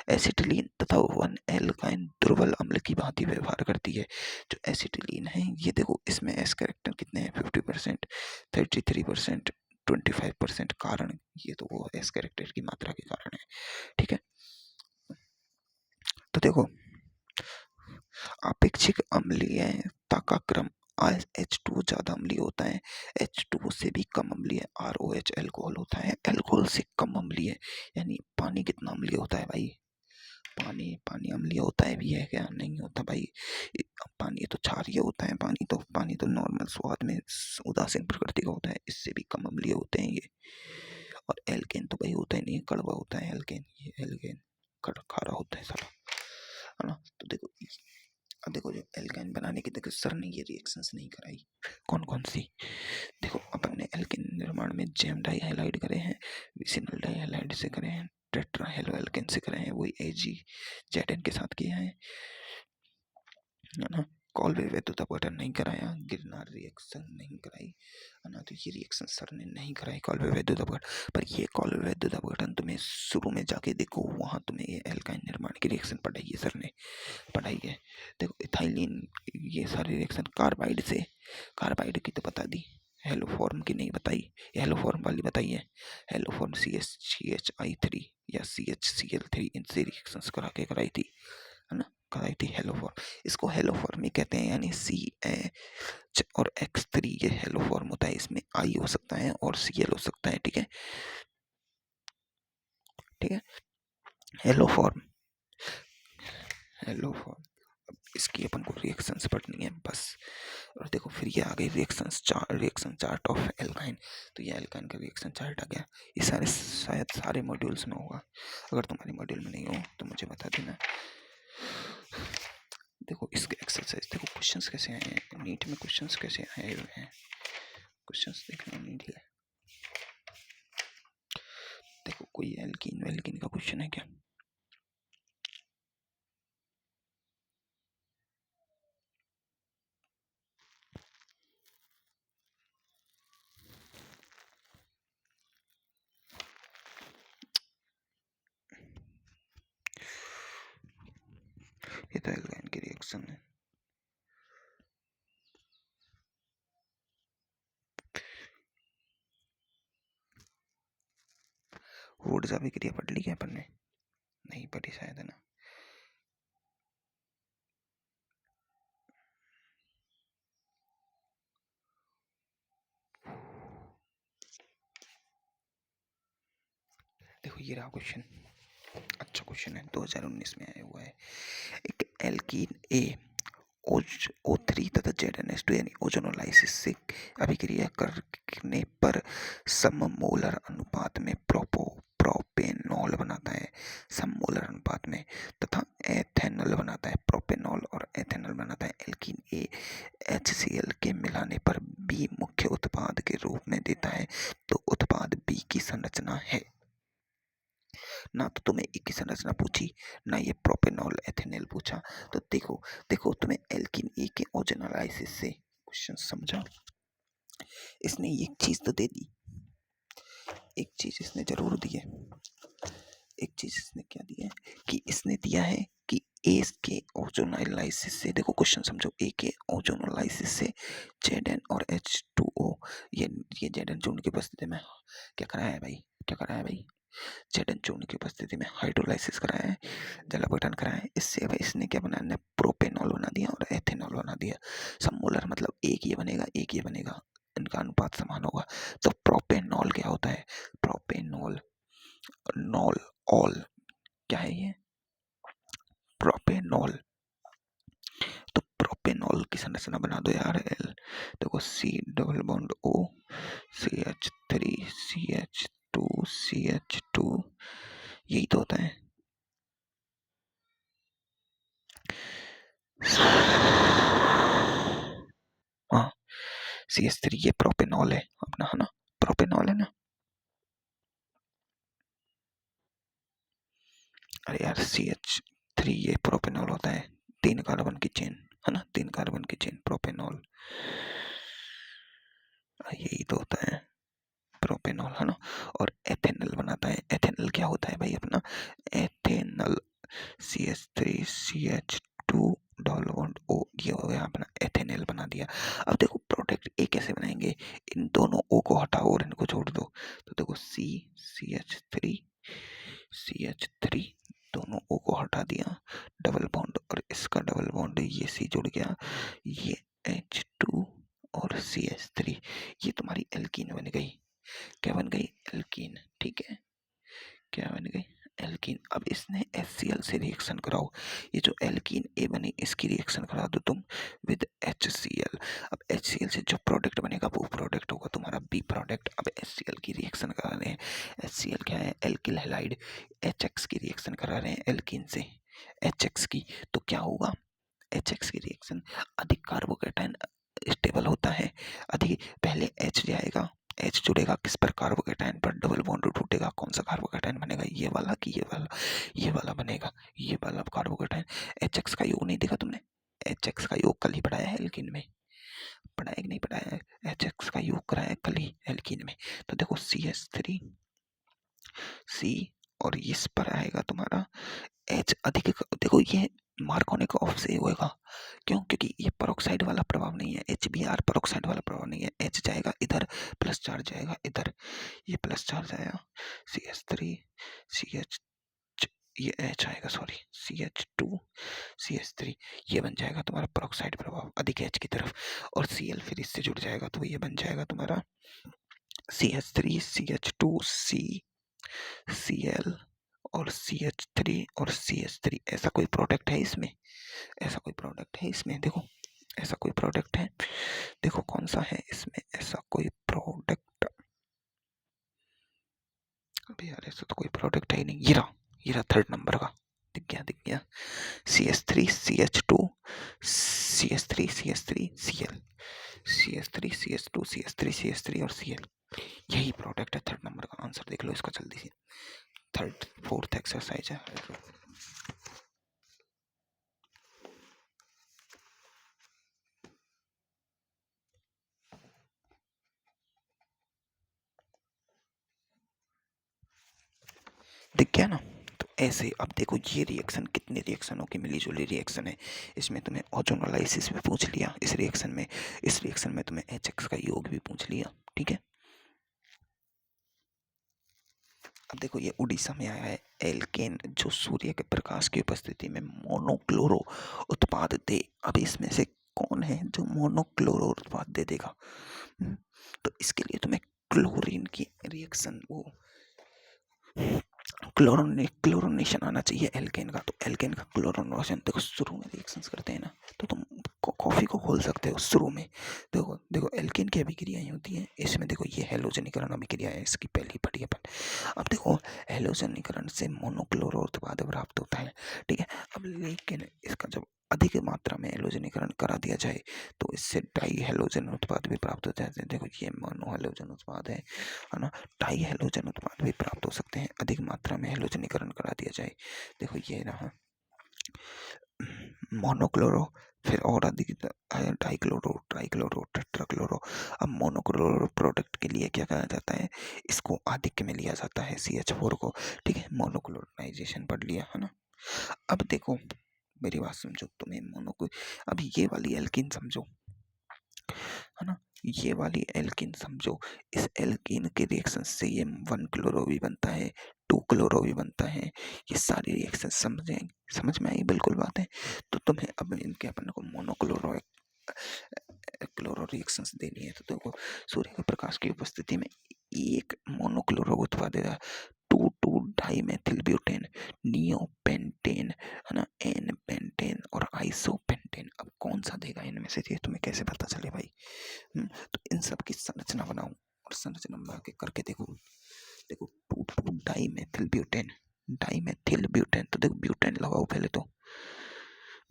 एसिटिलीन तथा 1 एल्काइन दुर्बल अम्ल की भांति व्यवहार करती है। जो एसिटिलीन है ये देखो, इसमें एस कैरेक्टर कितने हैं, 50%, 33%, 25%, कारण ये तो वो एस कैरेक्टर की मात्रा के कारण है, ठीक है। तो देखो अपेक्षिक अम्लीयता का क्रम, H2 ज्यादा अम्लीय होता है, H2 से भी कम अम्लीय ROH अल्कोहल होता है, अल्कोहल से कम अम्लीय, यानी पानी कितना अम्लीय होता है भाई, पानी अम्लीय होता है भी है क्या, नहीं होता भाई। पानी तो क्षारीय होता है, पानी तो नॉर्मल स्वाद में उदासीन प्रकृति का होता है, इससे भी कम अम्लीय होते हैं ये। और एल्केन तो भाई होता ही नहीं, कड़वा होता है एल्केन, ये एल्केन खारा होता है सारा, है ना। तो देखो अब देखो जो एल्काइन बनाने की, देखो सर ने ये रिएक्शंस नहीं कराई, कौन कौन सी, देखो अपन ने एल्केन निर्माण में जेम डाई हाइलाइड करे हैं, विसिनल डाई हाइलाइड से करे हैं, टेट्रा हेलो एल्केन से करे हैं, वही AgZn के साथ किया है ना। कॉलवे वैद्युता अपघटन नहीं कराया, गिरनार रिएक्शन नहीं कराई, है ना। तो ये रिएक्शन सर ने नहीं कराई कॉलवे वैद्युता अपघटन, पर ये कॉलवे वैद्युता अपघटन तुम्हें शुरू में जाके देखो, वहाँ तुम्हें ये एल्काइन निर्माण की रिएक्शन पढ़ाई है सर ने, पढ़ाई है। देखो इथाइलिन, ये सारी रिएक्शन कार्बाइड से, कार्बाइड की तो बता दी, हेलो फॉर्म की नहीं बताई, हेलो फॉर्म वाली बताई है, हेलो फॉर्म CH3 या CHCl3 इनसे रिएक्शंस करा के कराई थी, है ना, कराई थी हेलो फॉर्म। इसको हेलो फॉर्म ही कहते हैं, यानी CH और X3 ये हेलो फॉर्म होता है, इसमें I हो सकता है और Cl हो सकता है, ठीक है, ठीक है, हेलो फॉर्म, हेलो फॉर्म। इसकी अपन को रिएक्शंस पढ़नी है बस। और देखो फिर ये आ गई रिएक्शन चार्ट ऑफ एल्काइन, तो ये एल्काइन का रिएक्शन चार्ट आ गया। ये सारे शायद सारे मॉड्यूल्स में होगा, अगर तुम्हारे मॉड्यूल में नहीं हो तो मुझे बता देना। देखो इसके एक्सरसाइज देखो, क्वेश्चंस कैसे आए हैं नीट में, क्वेश्चंस कैसे आए हुए हैं, क्वेश्चंस देखना नीट है। देखो कोई एल्कीन वेल्कीन का क्वेश्चन है क्या, ये तो एल्काइन की रिएक्शन है। ऊर्जा अभिक्रिया पढ़ ली क्या अपन ने, नहीं पढ़ी शायद, है ना। देखो ये रहा क्वेश्चन, अच्छा क्वेश्चन है, 2019 में आया हुआ है। एक एल्कीन ए O3 तथा ZnH2 यानी ओजोनोलाइसिस से अभिक्रिया करने पर सममोलर अनुपात में प्रोपेनॉल बनाता है, सममोलर अनुपात में, तथा एथेनॉल बनाता है, प्रोपेनॉल और एथेनॉल बनाता है। एल्कीन ए HCl के मिलाने पर बी मुख्य उत्पाद के रूप में देता है। तो उत्पाद बी की संरचना है। ना तो तुम्हें एक की संरचना पूछी, ना ये प्रोपेनॉल एथेनॉल पूछा। तो देखो तुम्हें एल्कीन ए के ओजोनोलाइसिस से क्वेश्चन समझा। इसने एक चीज तो दे दी, एक चीज इसने जरूर दी है। एक चीज इसने क्या दिया है कि इसने दिया है कि ए के ओजोनोलाइसिस से, देखो क्वेश्चन समझो, ए के ओजोनोलाइसिस से Zn और H2O, ये Zn चूर्ण की उपस्थिति में क्या कराया है भाई, क्या कराया है भाई, Zn चूर्ण की उपस्थिति में हाइड्रोलाइसिस कराया है, जलापघटन कराया है। इससे भाई इसने क्या बनाया, प्रोपेनॉल बना दिया और एथेनॉल बना दिया। सममोलर मतलब एक ये बनेगा, एक ये बनेगा, इनका अनुपात समान होगा। तो प्रोपेनॉल क्या होता है, प्रोपेनॉल नॉल ऑल क्या है ये, प्रोपेनॉल। तो प्रोपेनॉल की संरचना बना दो यार। एल देखो C double bond O CH3 CH2 CH2, यही तो होता है। हाँ CH3 ये प्रोपेनॉल है अपना, है ना, प्रोपेनॉल है ना। अरे यार CH3 ये प्रोपेनॉल होता है, 3 कार्बन की चेन, है ना, 3 कार्बन की चेन प्रोपेनॉल, यही तो होता है प्रोपेनॉल, है ना। और एथेनॉल बनाता है, एथेनॉल क्या होता है भाई अपना, ethanol CH3 CH2 double bond O, ये हो गया अपना एथेनॉल बना दिया। अब देखो प्रोडक्ट ए कैसे बनाएंगे, इन दोनों O को हटाओ और इनको जोड़ दो। तो देखो CH3 दोनों O को हटा दिया, डबल बॉन्ड, और इसका डबल बॉन्ड, ये C जुड़ गया, ये H2 और CH3, ये तुम्हारी एल्कीन बन गई। क्या बन गई, एल्कीन, ठीक है, क्या बन गई, एल्कीन। अब इसने HCl से रिएक्शन कराओ, ये जो एल्कीन ए बनी इसकी रिएक्शन करा दो तुम विद HCl। अब HCl से जो प्रोडक्ट बनेगा वो प्रोडक्ट होगा तुम्हारा बी प्रोडक्ट। अब HCl की रिएक्शन करा रहे हैं, HCl क्या है, एल्किल हैलाइड, HX की रिएक्शन करा रहे हैं एल्कीन से HX की, तो क्या होगा, HX की रिएक्शन, अधिक कार्बोकेटाइन स्टेबल होता है, अधिक पहले H जाएगा, H जुड़ेगा किस पर, कार्बोकेटाइन पर, डबल बॉन्ड टूटेगा, कौन सा कार्बोकेटाइन बनेगा, ये वाला कि ये वाला बनेगा, ये वाला कार्बोकेटाइन। HX का योग नहीं देखा तुमने, HX का योग कल ही पढ़ाया है एल्कीन में, पढ़ाया कि नहीं पढ़ाया है, HX का योग कराया है कल ही एल्कीन में। तो देखो CH3 C, और इस पर आएगा तुम्हारा H अधिक, देखो ये मार्क होने का ऑफ से होएगा, क्यों, क्योंकि ये परोक्साइड वाला प्रभाव नहीं है, HBr परोक्साइड वाला प्रभाव नहीं है, H जाएगा इधर, प्लस चार्ज जाएगा इधर, ये प्लस चार्ज आया, CH3 CH, ये H आएगा, सॉरी CH2 CH3, ये बन जाएगा तुम्हारा परोक्साइड प्रभाव अधिक H की तरफ, और Cl फिर इससे जुड़ जाएगा, तो ये बन जाएगा तुम्हारा CH3 CH2 C Cl और CH3 और CH3। ऐसा कोई प्रोडक्ट है इसमें, ऐसा कोई प्रोडक्ट है इसमें, देखो ऐसा कोई प्रोडक्ट है, देखो कौन सा है इसमें ऐसा कोई प्रोडक्ट, अभी यार ऐसा तो कोई प्रोडक्ट है ही नहीं, ये रहा थर्ड नंबर का, दिख गया CH3 CH2 CH3 CH3 Cl, CH3 CH2 CH3 CH3 और Cl, यही प्रोडक्ट है थर्ड नंबर का। आंसर देख लो इसका जल्दी से, थर्ड फोर्थ एक्सरसाइज है। दिख गया ना। तो ऐसे अब देखो ये रिएक्शन कितने रिएक्शनों की मिली जुली रिएक्शन है, इसमें तुम्हें ओजोनोलाइसिस भी पूछ लिया, इस रिएक्शन में तुम्हें HX का योग भी पूछ लिया, ठीक है। अब देखो ये उड़ीसा में आया है एल्केन, जो सूर्य के प्रकाश की उपस्थिति में मोनोक्लोरो उत्पाद दे। अब इसमें से कौन है जो मोनोक्लोरो उत्पाद दे देगा, तो इसके लिए तुम्हें क्लोरीन की रिएक्शन, वो क्लोरोनेशन आना चाहिए एल्केन का। तो एल्केन का क्लोरोनेशन देखो शुरू में रिएक्शंस करते हैं ना, तो तुम कॉफी को खोल सकते हो शुरू में। देखो देखो एल्केन की अभिक्रियाएं होती हैं, इसमें देखो ये हैलोजनीकरण अभिक्रिया है, इसकी पहली पढ़ी अपन। अब देखो हैलोजनीकरण से मोनोक्लोरो उत्पाद प्राप्त होता है, ठीक है। अब लेकिन इसका जब अधिक मात्रा में हैलोजनीकरण करा दिया जाए तो इससे डाई हैलोजन उत्पाद भी प्राप्त हो जाते हैं। देखो ये मोनो हैलोजन उत्पाद है ना। डाई हैलोजन उत्पाद भी प्राप्त हो सकते हैं अधिक मात्रा में हैलोजनीकरण करा दिया जाए। देखो ये रहा मोनोक्लोरो, फिर और अधिक डाइक्लोरो, ट्राइक्लोरो, टेट्राक्लोरो। अब मोनोक्लोरो प्रोडक्ट के लिए क्या कहा जाता है, इसको आधिक्य में लिया जाता है CH4 को, ठीक है। मोनोक्लोराइजेशन पढ़ लिया है ना। अब देखो मेरी बात समझो, तुम्हें मोनो अब ये वाली एल्कीन समझो, है ना। ये वाली एल्कीन समझो, इस एल्कीन के रिएक्शन से ये 1 क्लोरो भी बनता है, 2 क्लोरो भी बनता है। ये सारी रिएक्शन समझ में आई बिल्कुल बात है। तो तुम्हें अब इनके अपन को मोनोक्लोरो क्लोरो रिएक्शंस देनी है। तो देखो सूर्य के प्रकाश की उपस्थिति में एक मोनोक्लोरो उत्पादित है, 2 डाइमेथिल ब्यूटेन, नियोपेंटेन, है ना, एन पेंटेन और आइसोपेंटेन। अब कौन सा देगा इनमें से, ये तुम्हें कैसे पता चले भाई। तो इन सब की संरचना बनाओ और संरचना बना के करके देखो। देखो 2 डाइमेथिल ब्यूटेन, डाइमेथिल ब्यूटेन, तो देखो ब्यूटेन लगाओ पहले तो,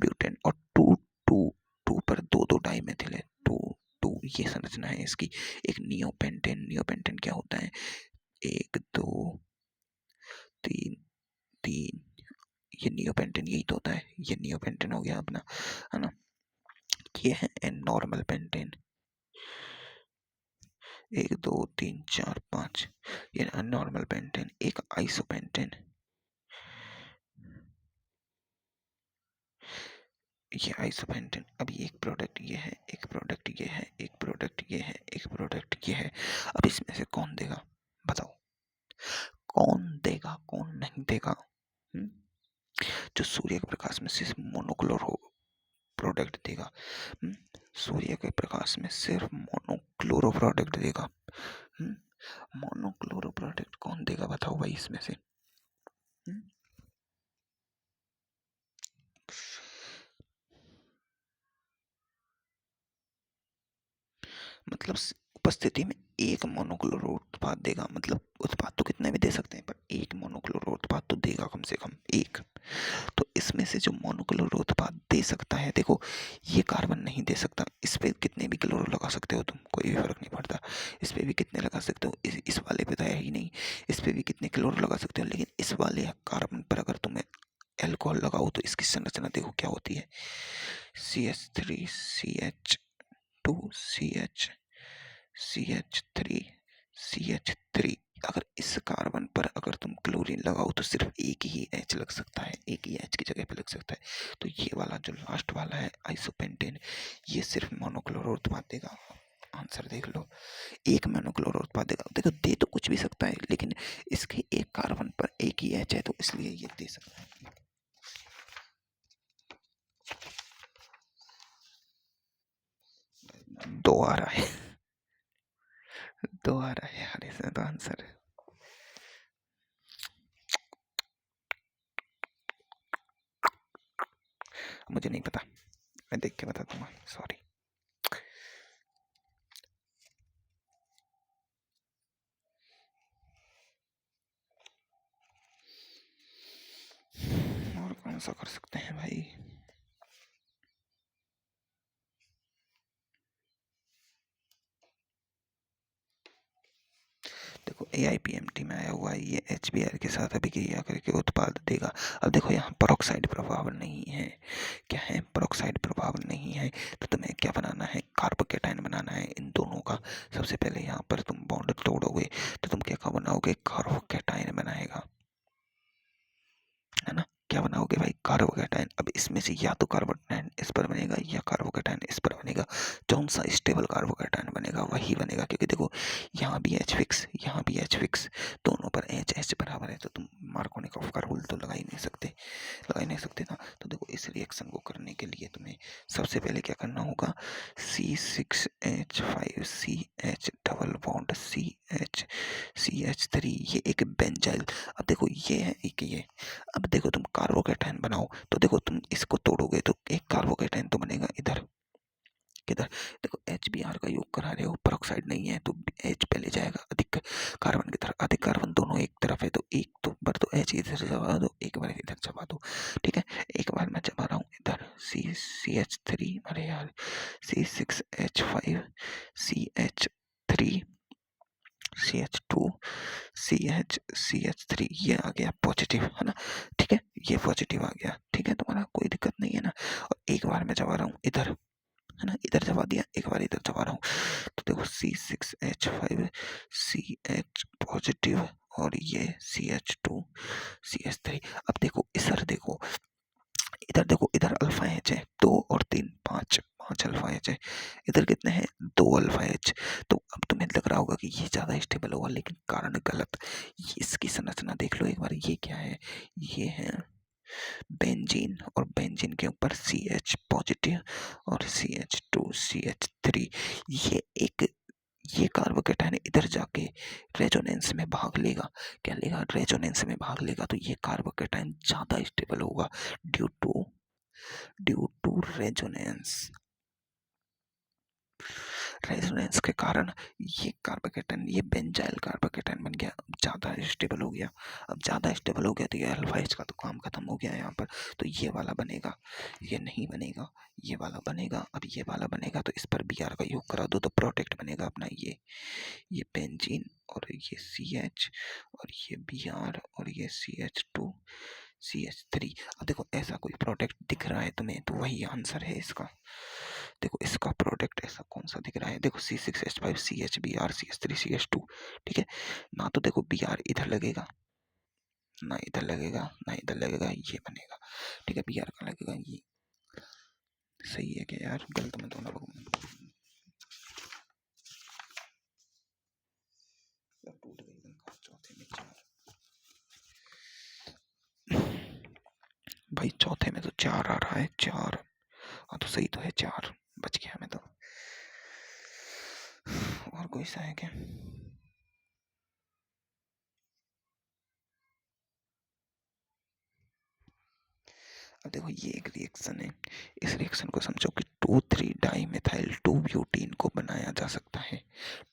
ब्यूटेन और 2 पर 2 डाइमेथिल है, 2 ये संरचना है इसकी। एक नियोपेंटेन, नियोपेंटेन क्या होता है, 1 2 3 3, ये नियोपेंटेन यही तो होता है, ये नियोपेंटेन हो गया अपना, है ना। ये है एन नॉर्मल पेंटेन, 1 2 3 4 5, ये नॉर्मल पेंटेन। एक आइसोपेंटेन, ये आइसोपेंटेन। अब ये एक प्रोडक्ट ये है, एक प्रोडक्ट ये है, एक प्रोडक्ट ये है, एक प्रोडक्ट ये है। अब इसमें से कौन देगा बताओ, कौन देगा कौन नहीं देगा। जो सूर्य के प्रकाश में सिर्फ मोनोक्लोरो प्रोडक्ट देगा, सूर्य के प्रकाश में सिर्फ मोनोक्लोरो प्रोडक्ट देगा। मोनोक्लोरो प्रोडक्ट कौन देगा बताओ भाई इसमें से। मतलब उपस्थिति में एक मोनोक्लोरो उत्पाद देगा, मतलब उत्पाद तो कितने भी दे सकते हैं पर एक मोनोक्लोरो उत्पाद तो देगा कम से कम एक। तो इसमें से जो मोनोक्लोरो उत्पाद दे सकता है, देखो ये कार्बन नहीं दे सकता, इस पे कितने भी क्लोरो लगा सकते हो तुम, कोई भी फर्क नहीं पड़ता। इस पे भी कितने लगा सकते हो, इस वाले पे तो है ही नहीं, इस पे भी कितने क्लोरो लगा सकते हो। लेकिन इस वाले कार्बन पर अगर तुम्हें एल्कोहल लगाओ तो इसकी संरचना देखो क्या होती है, CH3 CH2 CH3 CH3। अगर इस कार्बन पर अगर तुम क्लोरीन लगाओ तो सिर्फ एक ही H लग सकता है, एक ही H की जगह पे लग सकता है। तो ये वाला जो लास्ट वाला है आइसोपेंटेन, ये सिर्फ मोनोक्लोरो उत्पाद देगा। आंसर देख लो, एक मोनोक्लोरो उत्पाद देगा। देखो दे तो कुछ भी सकता है, लेकिन इसके एक कार्बन पर एक ही H है तो इसलिए ये दे सकता है। दो आ रहा है, 2 आ रहा है यार इसमें तो आंसर। मुझे नहीं पता, मैं देख के बता दूंगा, सॉरी। और कौन सा कर सकते हैं भाई, देखो AIPMT में आया हुआ है, ये HBr के साथ अभिक्रिया करके उत्पाद देगा। अब देखो यहाँ परोक्साइड प्रभाव नहीं है, क्या है, परोक्साइड प्रभाव नहीं है। तो तुम्हें क्या बनाना है, कार्बोकेटाइन बनाना है इन दोनों का। सबसे पहले यहाँ पर तुम बॉन्ड तोड़ोगे तो तुम क्या बनाओगे, कार्बोकेटाइन बनाएगा, है ना। क्या बनाओगे भाई, कार्बोकेटाइन। अब इसमें से या तो कार्बोकेटाइन इस पर बनेगा या कार्बोकेटाइन इस पर बनेगा। कौन सा स्टेबल कार्बोकेटाइन बनेगा वही बनेगा, क्योंकि देखो यहाँ भी H फिक्स, यहाँ भी H फिक्स, दोनों पर H बराबर है। तो तुम मार्कोनी का रूल तो लगा ही नहीं सकते ना। तो देखो इस रिएक्शन को करने के लिए तुम्हें सबसे पहले क्या करना होगा, C6H5CH डबल बॉन्ड CH3 ये एक बेंजाइल। अब देखो ये है एक ये। अब देखो तुम कार्बोकेटाइन बनाओ तो देखो तुम इसको तोड़ोगे तो एक कार्बोकेटाइन तो बनेगा इधर, किधर, देखो HBr का योग करा रहे हो, पेरोक्साइड नहीं है तो H पहले जाएगा अधिक कार्बन की तरफ, अधिक कार्बन दोनों एक तरफ है तो एक तो बार तो H इधर जमा दो, एक बार इधर जमा दो, ठीक है। एक बार मैं जमा रहा हूँ इधर CH3, अरे यार C6H5CH3 CH2 CH3 ये आ गया पॉजिटिव, है ना, ठीक है, ये पॉजिटिव आ गया, ठीक है, तुम्हारा कोई दिक्कत नहीं है ना। और एक बार मैं जमा रहा हूँ इधर, है ना, इधर जमा दिया, एक बार इधर जमा रहा हूँ तो देखो C6H5CH पॉजिटिव और ये CH2 CH3। अब देखो इधर देखो, इधर देखो, इधर अल्फा एच है 2 और 3 5, 5 अल्फा एच है, इधर कितने हैं 2 अल्फा एच। तो अब तुम्हें लग रहा होगा कि ये ज़्यादा स्टेबल होगा, लेकिन कारण गलत। इसकी संरचना देख लो एक बार, ये क्या है, ये है बेंजीन और बेंजीन के ऊपर CH पॉजिटिव और CH2 CH3। ये एक ये कार्बोकेटाइन इधर जाके रेजोनेंस में भाग लेगा, क्या लेगा, रेजोनेंस में भाग लेगा, तो ये कार्बोकेटाइन ज़्यादा स्टेबल होगा ड्यू टू रेजोनेंस। रेजोनेंस के कारण ये कार्बोकेटाइन, ये बेंजाइल कार्बोकेटाइन बन गया, अब ज़्यादा स्टेबल हो गया। अब ज़्यादा स्टेबल हो गया तो ये अल्फा एच का तो काम खत्म हो गया यहाँ पर। तो ये वाला बनेगा, ये नहीं बनेगा, ये वाला बनेगा। अब ये वाला बनेगा तो इस पर Br का योग करा दो तो प्रोडक्ट बनेगा अपना ये बेंजीन और ये CH और ये Br और ये CH2 CH3। अब देखो ऐसा कोई प्रोडक्ट दिख रहा है तुम्हें तो वही आंसर है इसका। देखो इसका प्रोडक्ट ऐसा कौन सा दिख रहा है, देखो C6H5CH Br CH3 CH2, ठीक है ना। तो देखो Br इधर लगेगा ना, इधर लगेगा ना, इधर लगेगा, ये बनेगा, ठीक है, Br का लगेगा ये। सही है क्या यार, गलत में दोनों लोग टूट गई चौथे में 4 भाई, चौथे में तो 4 आ रहा है, 4। हाँ तो सही तो है, 4 बच गया मैं तो। और कोई सा है क्या? अब देखो ये एक रिएक्शन है, इस रिएक्शन को समझो कि 2,3 डाइमेथाइल 2 ब्यूटीन को बनाया जा सकता है,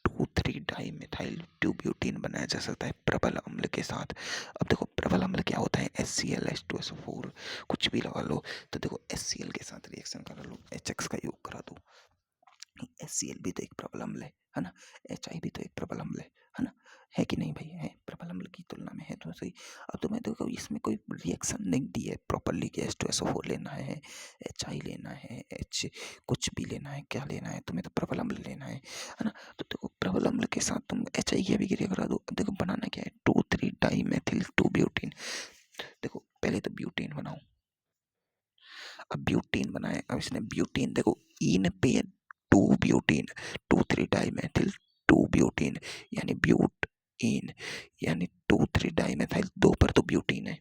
2,3 डाइमेथाइल 2 ब्यूटीन बनाया जा सकता है प्रबल अम्ल के साथ। अब देखो प्रबल अम्ल क्या होता है, HCl H2SO4 कुछ भी लगा लो। तो देखो HCl के साथ रिएक्शन करा लो, HX का योग करा दो। HCl भी तो एक प्रबल अम्ल है ना, HI भी तो एक प्रबल अम्ल है ना, है कि नहीं भाई, है, प्रबल अम्ल की तुलना में है तो सही। अब तो मैं देखो इसमें कोई रिएक्शन नहीं दी है प्रॉपरली कि H2SO4 लेना है, HI लेना है, H कुछ भी लेना है, क्या लेना है, तुम्हें तो प्रबल अम्ल लेना है ना। तो देखो प्रबल अम्ल के साथ तुम HI की भी क्रिया करा दो। अब देखो बनाना क्या है, 2,3 डाइमेथिल 2 ब्यूटीन। देखो पहले तो ब्यूटीन बनाओ, अब ब्यूटीन बनाए, अब इसने ब्यूटीन देखो इन पे 2 ब्यूटीन, 2,3 डाइमेथिल 2 ब्यूटीन यानी ब्यूट इन, यानी 2,3 डाइमेथाइल, 2 पर तो ब्यूटीन है,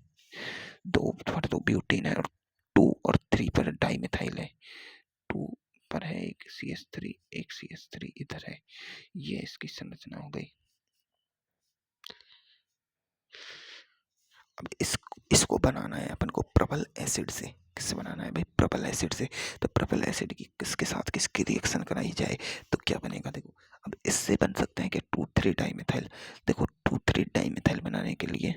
2 पर तो ब्यूटीन है और 2 और 3 पर डाइमेथाइल है, 2 पर है एक CH3, एक CH3 इधर है, ये इसकी संरचना हो गई। अब इसको बनाना है अपन को प्रबल एसिड से, किससे बनाना है भाई, प्रबल एसिड से। तो प्रबल एसिड की किसके साथ किसकी रिएक्शन कराई जाए तो क्या बनेगा, देखो अब इससे बन सकते हैं कि 2,3 डाइमेथाइल। देखो 2,3 डाइमेथाइल बनाने के लिए,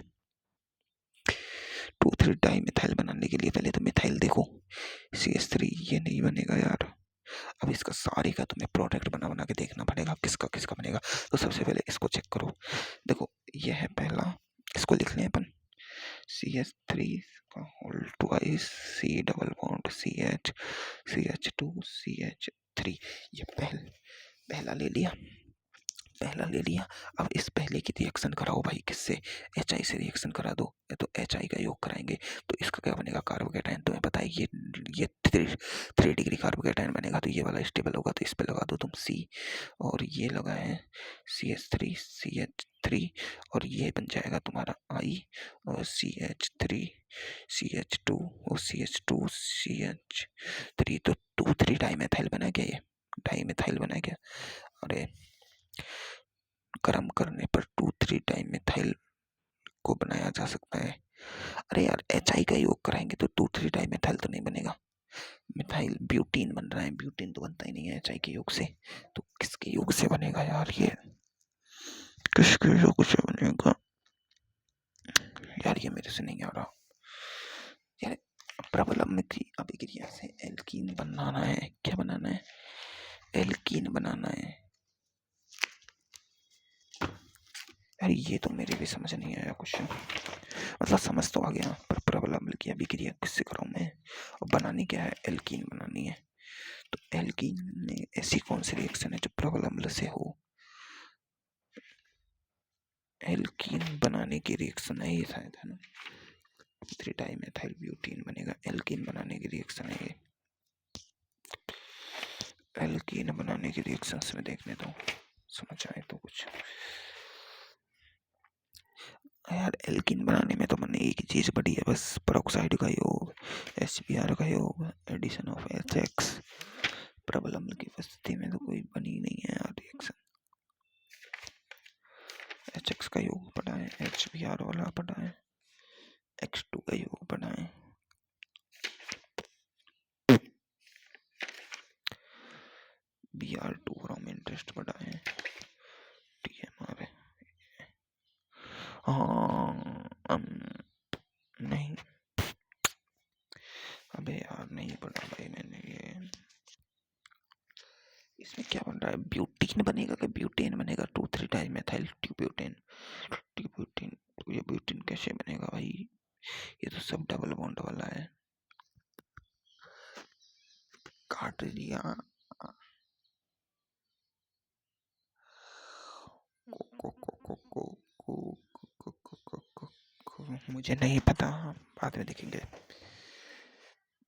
2,3 डाइमेथाइल बनाने के लिए पहले तो मिथाइल देखो, CH3 ये नहीं बनेगा यार। अब इसका सारे का तुम्हें प्रोडक्ट बना बना के देखना पड़ेगा किसका किसका बनेगा। तो सबसे पहले इसको चेक करो, देखो ये है पहला, इसको लिख लें अपन CH3 का whole twice C double bond CH CH2 CH3, ये पहला ले लिया। पहला ले लिया। अब इस पहले की रिएक्शन कराओ भाई, किससे? HI से रिएक्शन करा दो। तो HI का योग कराएंगे तो इसका क्या बनेगा? कार्बोकेटाइन। तुम्हें पता है ये 3 डिग्री कार्बोकेटाइन बनेगा, तो ये वाला स्टेबल होगा, तो इस पे लगा दो तुम C। और ये लगा है CH3 और ये बन जाएगा तुम्हारा I और CH3 CH2 और CH2 CH3, तो 2,3 डाइमेथाइल बना गया। ये डाइमेथाइल बना गया। अरे गर्म करने पर 2,3 डाइमेथाइल को बनाया जा सकता है। अरे यार HI का योग कराएंगे तो 2,3 डाइमेथाइल तो नहीं बनेगा, मिथाइल ब्यूटीन बन रहा है। ब्यूटीन तो बनता ही नहीं है HI के योग से, तो किसके योग से बनेगा यार? ये किसके योग से बनेगा यार? ये मेरे से नहीं आ रहा यार। प्रबल अम्ल की अभिक्रिया से एल्कीन बनाना है। क्या बनाना है? एल्कीन बनाना है। यार ये तो मेरे भी समझ नहीं आया कुछ, मतलब समझ तो आ गया, पर प्रबल अम्ल की अभिक्रिया किससे कराऊं मैं? और बनानी क्या है? एल्कीन बनानी है। तो एल्कीन में ऐसी कौन सी रिएक्शन है जो प्रबल अम्ल से हो? एल्कीन बनाने की रिएक्शन है ये शायद, है ना? 3 डाइमेथाइल ब्यूटीन बनेगा। एल्कीन बनाने की रिएक्शन है ये। एल्कीन बनाने की रिएक्शन में देखने दो, समझ आए तो कुछ। यार एल्कीन बनाने में तो मैंने एक ही चीज पढ़ी है बस, पेरोक्साइड का योग, HBr का योग, एडिशन ऑफ HX। प्रबल अम्ल की उपस्थिति में तो कोई बनी नहीं है यार रिएक्शन। HX का योग पढ़ा है, HBr वाला पढ़ा है, X2 का योग पढ़ा है, Br2 फ्रॉम इंटरेस्ट पढ़ा है, TMR है। हाँ नहीं, अबे यार नहीं पढ़ा भाई मैंने ये। इसमें क्या बन रहा है? ब्यूटीन बनेगा कि ब्यूटेन बनेगा? 2,3 डाइमेथाइल ट्यूब्यूटेन। ट्यूब्यूटेन तो ये ब्यूटेन कैसे बनेगा भाई? ये तो सब डबल बॉन्ड वाला है। काट लिया। मुझे नहीं पता, बाद में देखेंगे।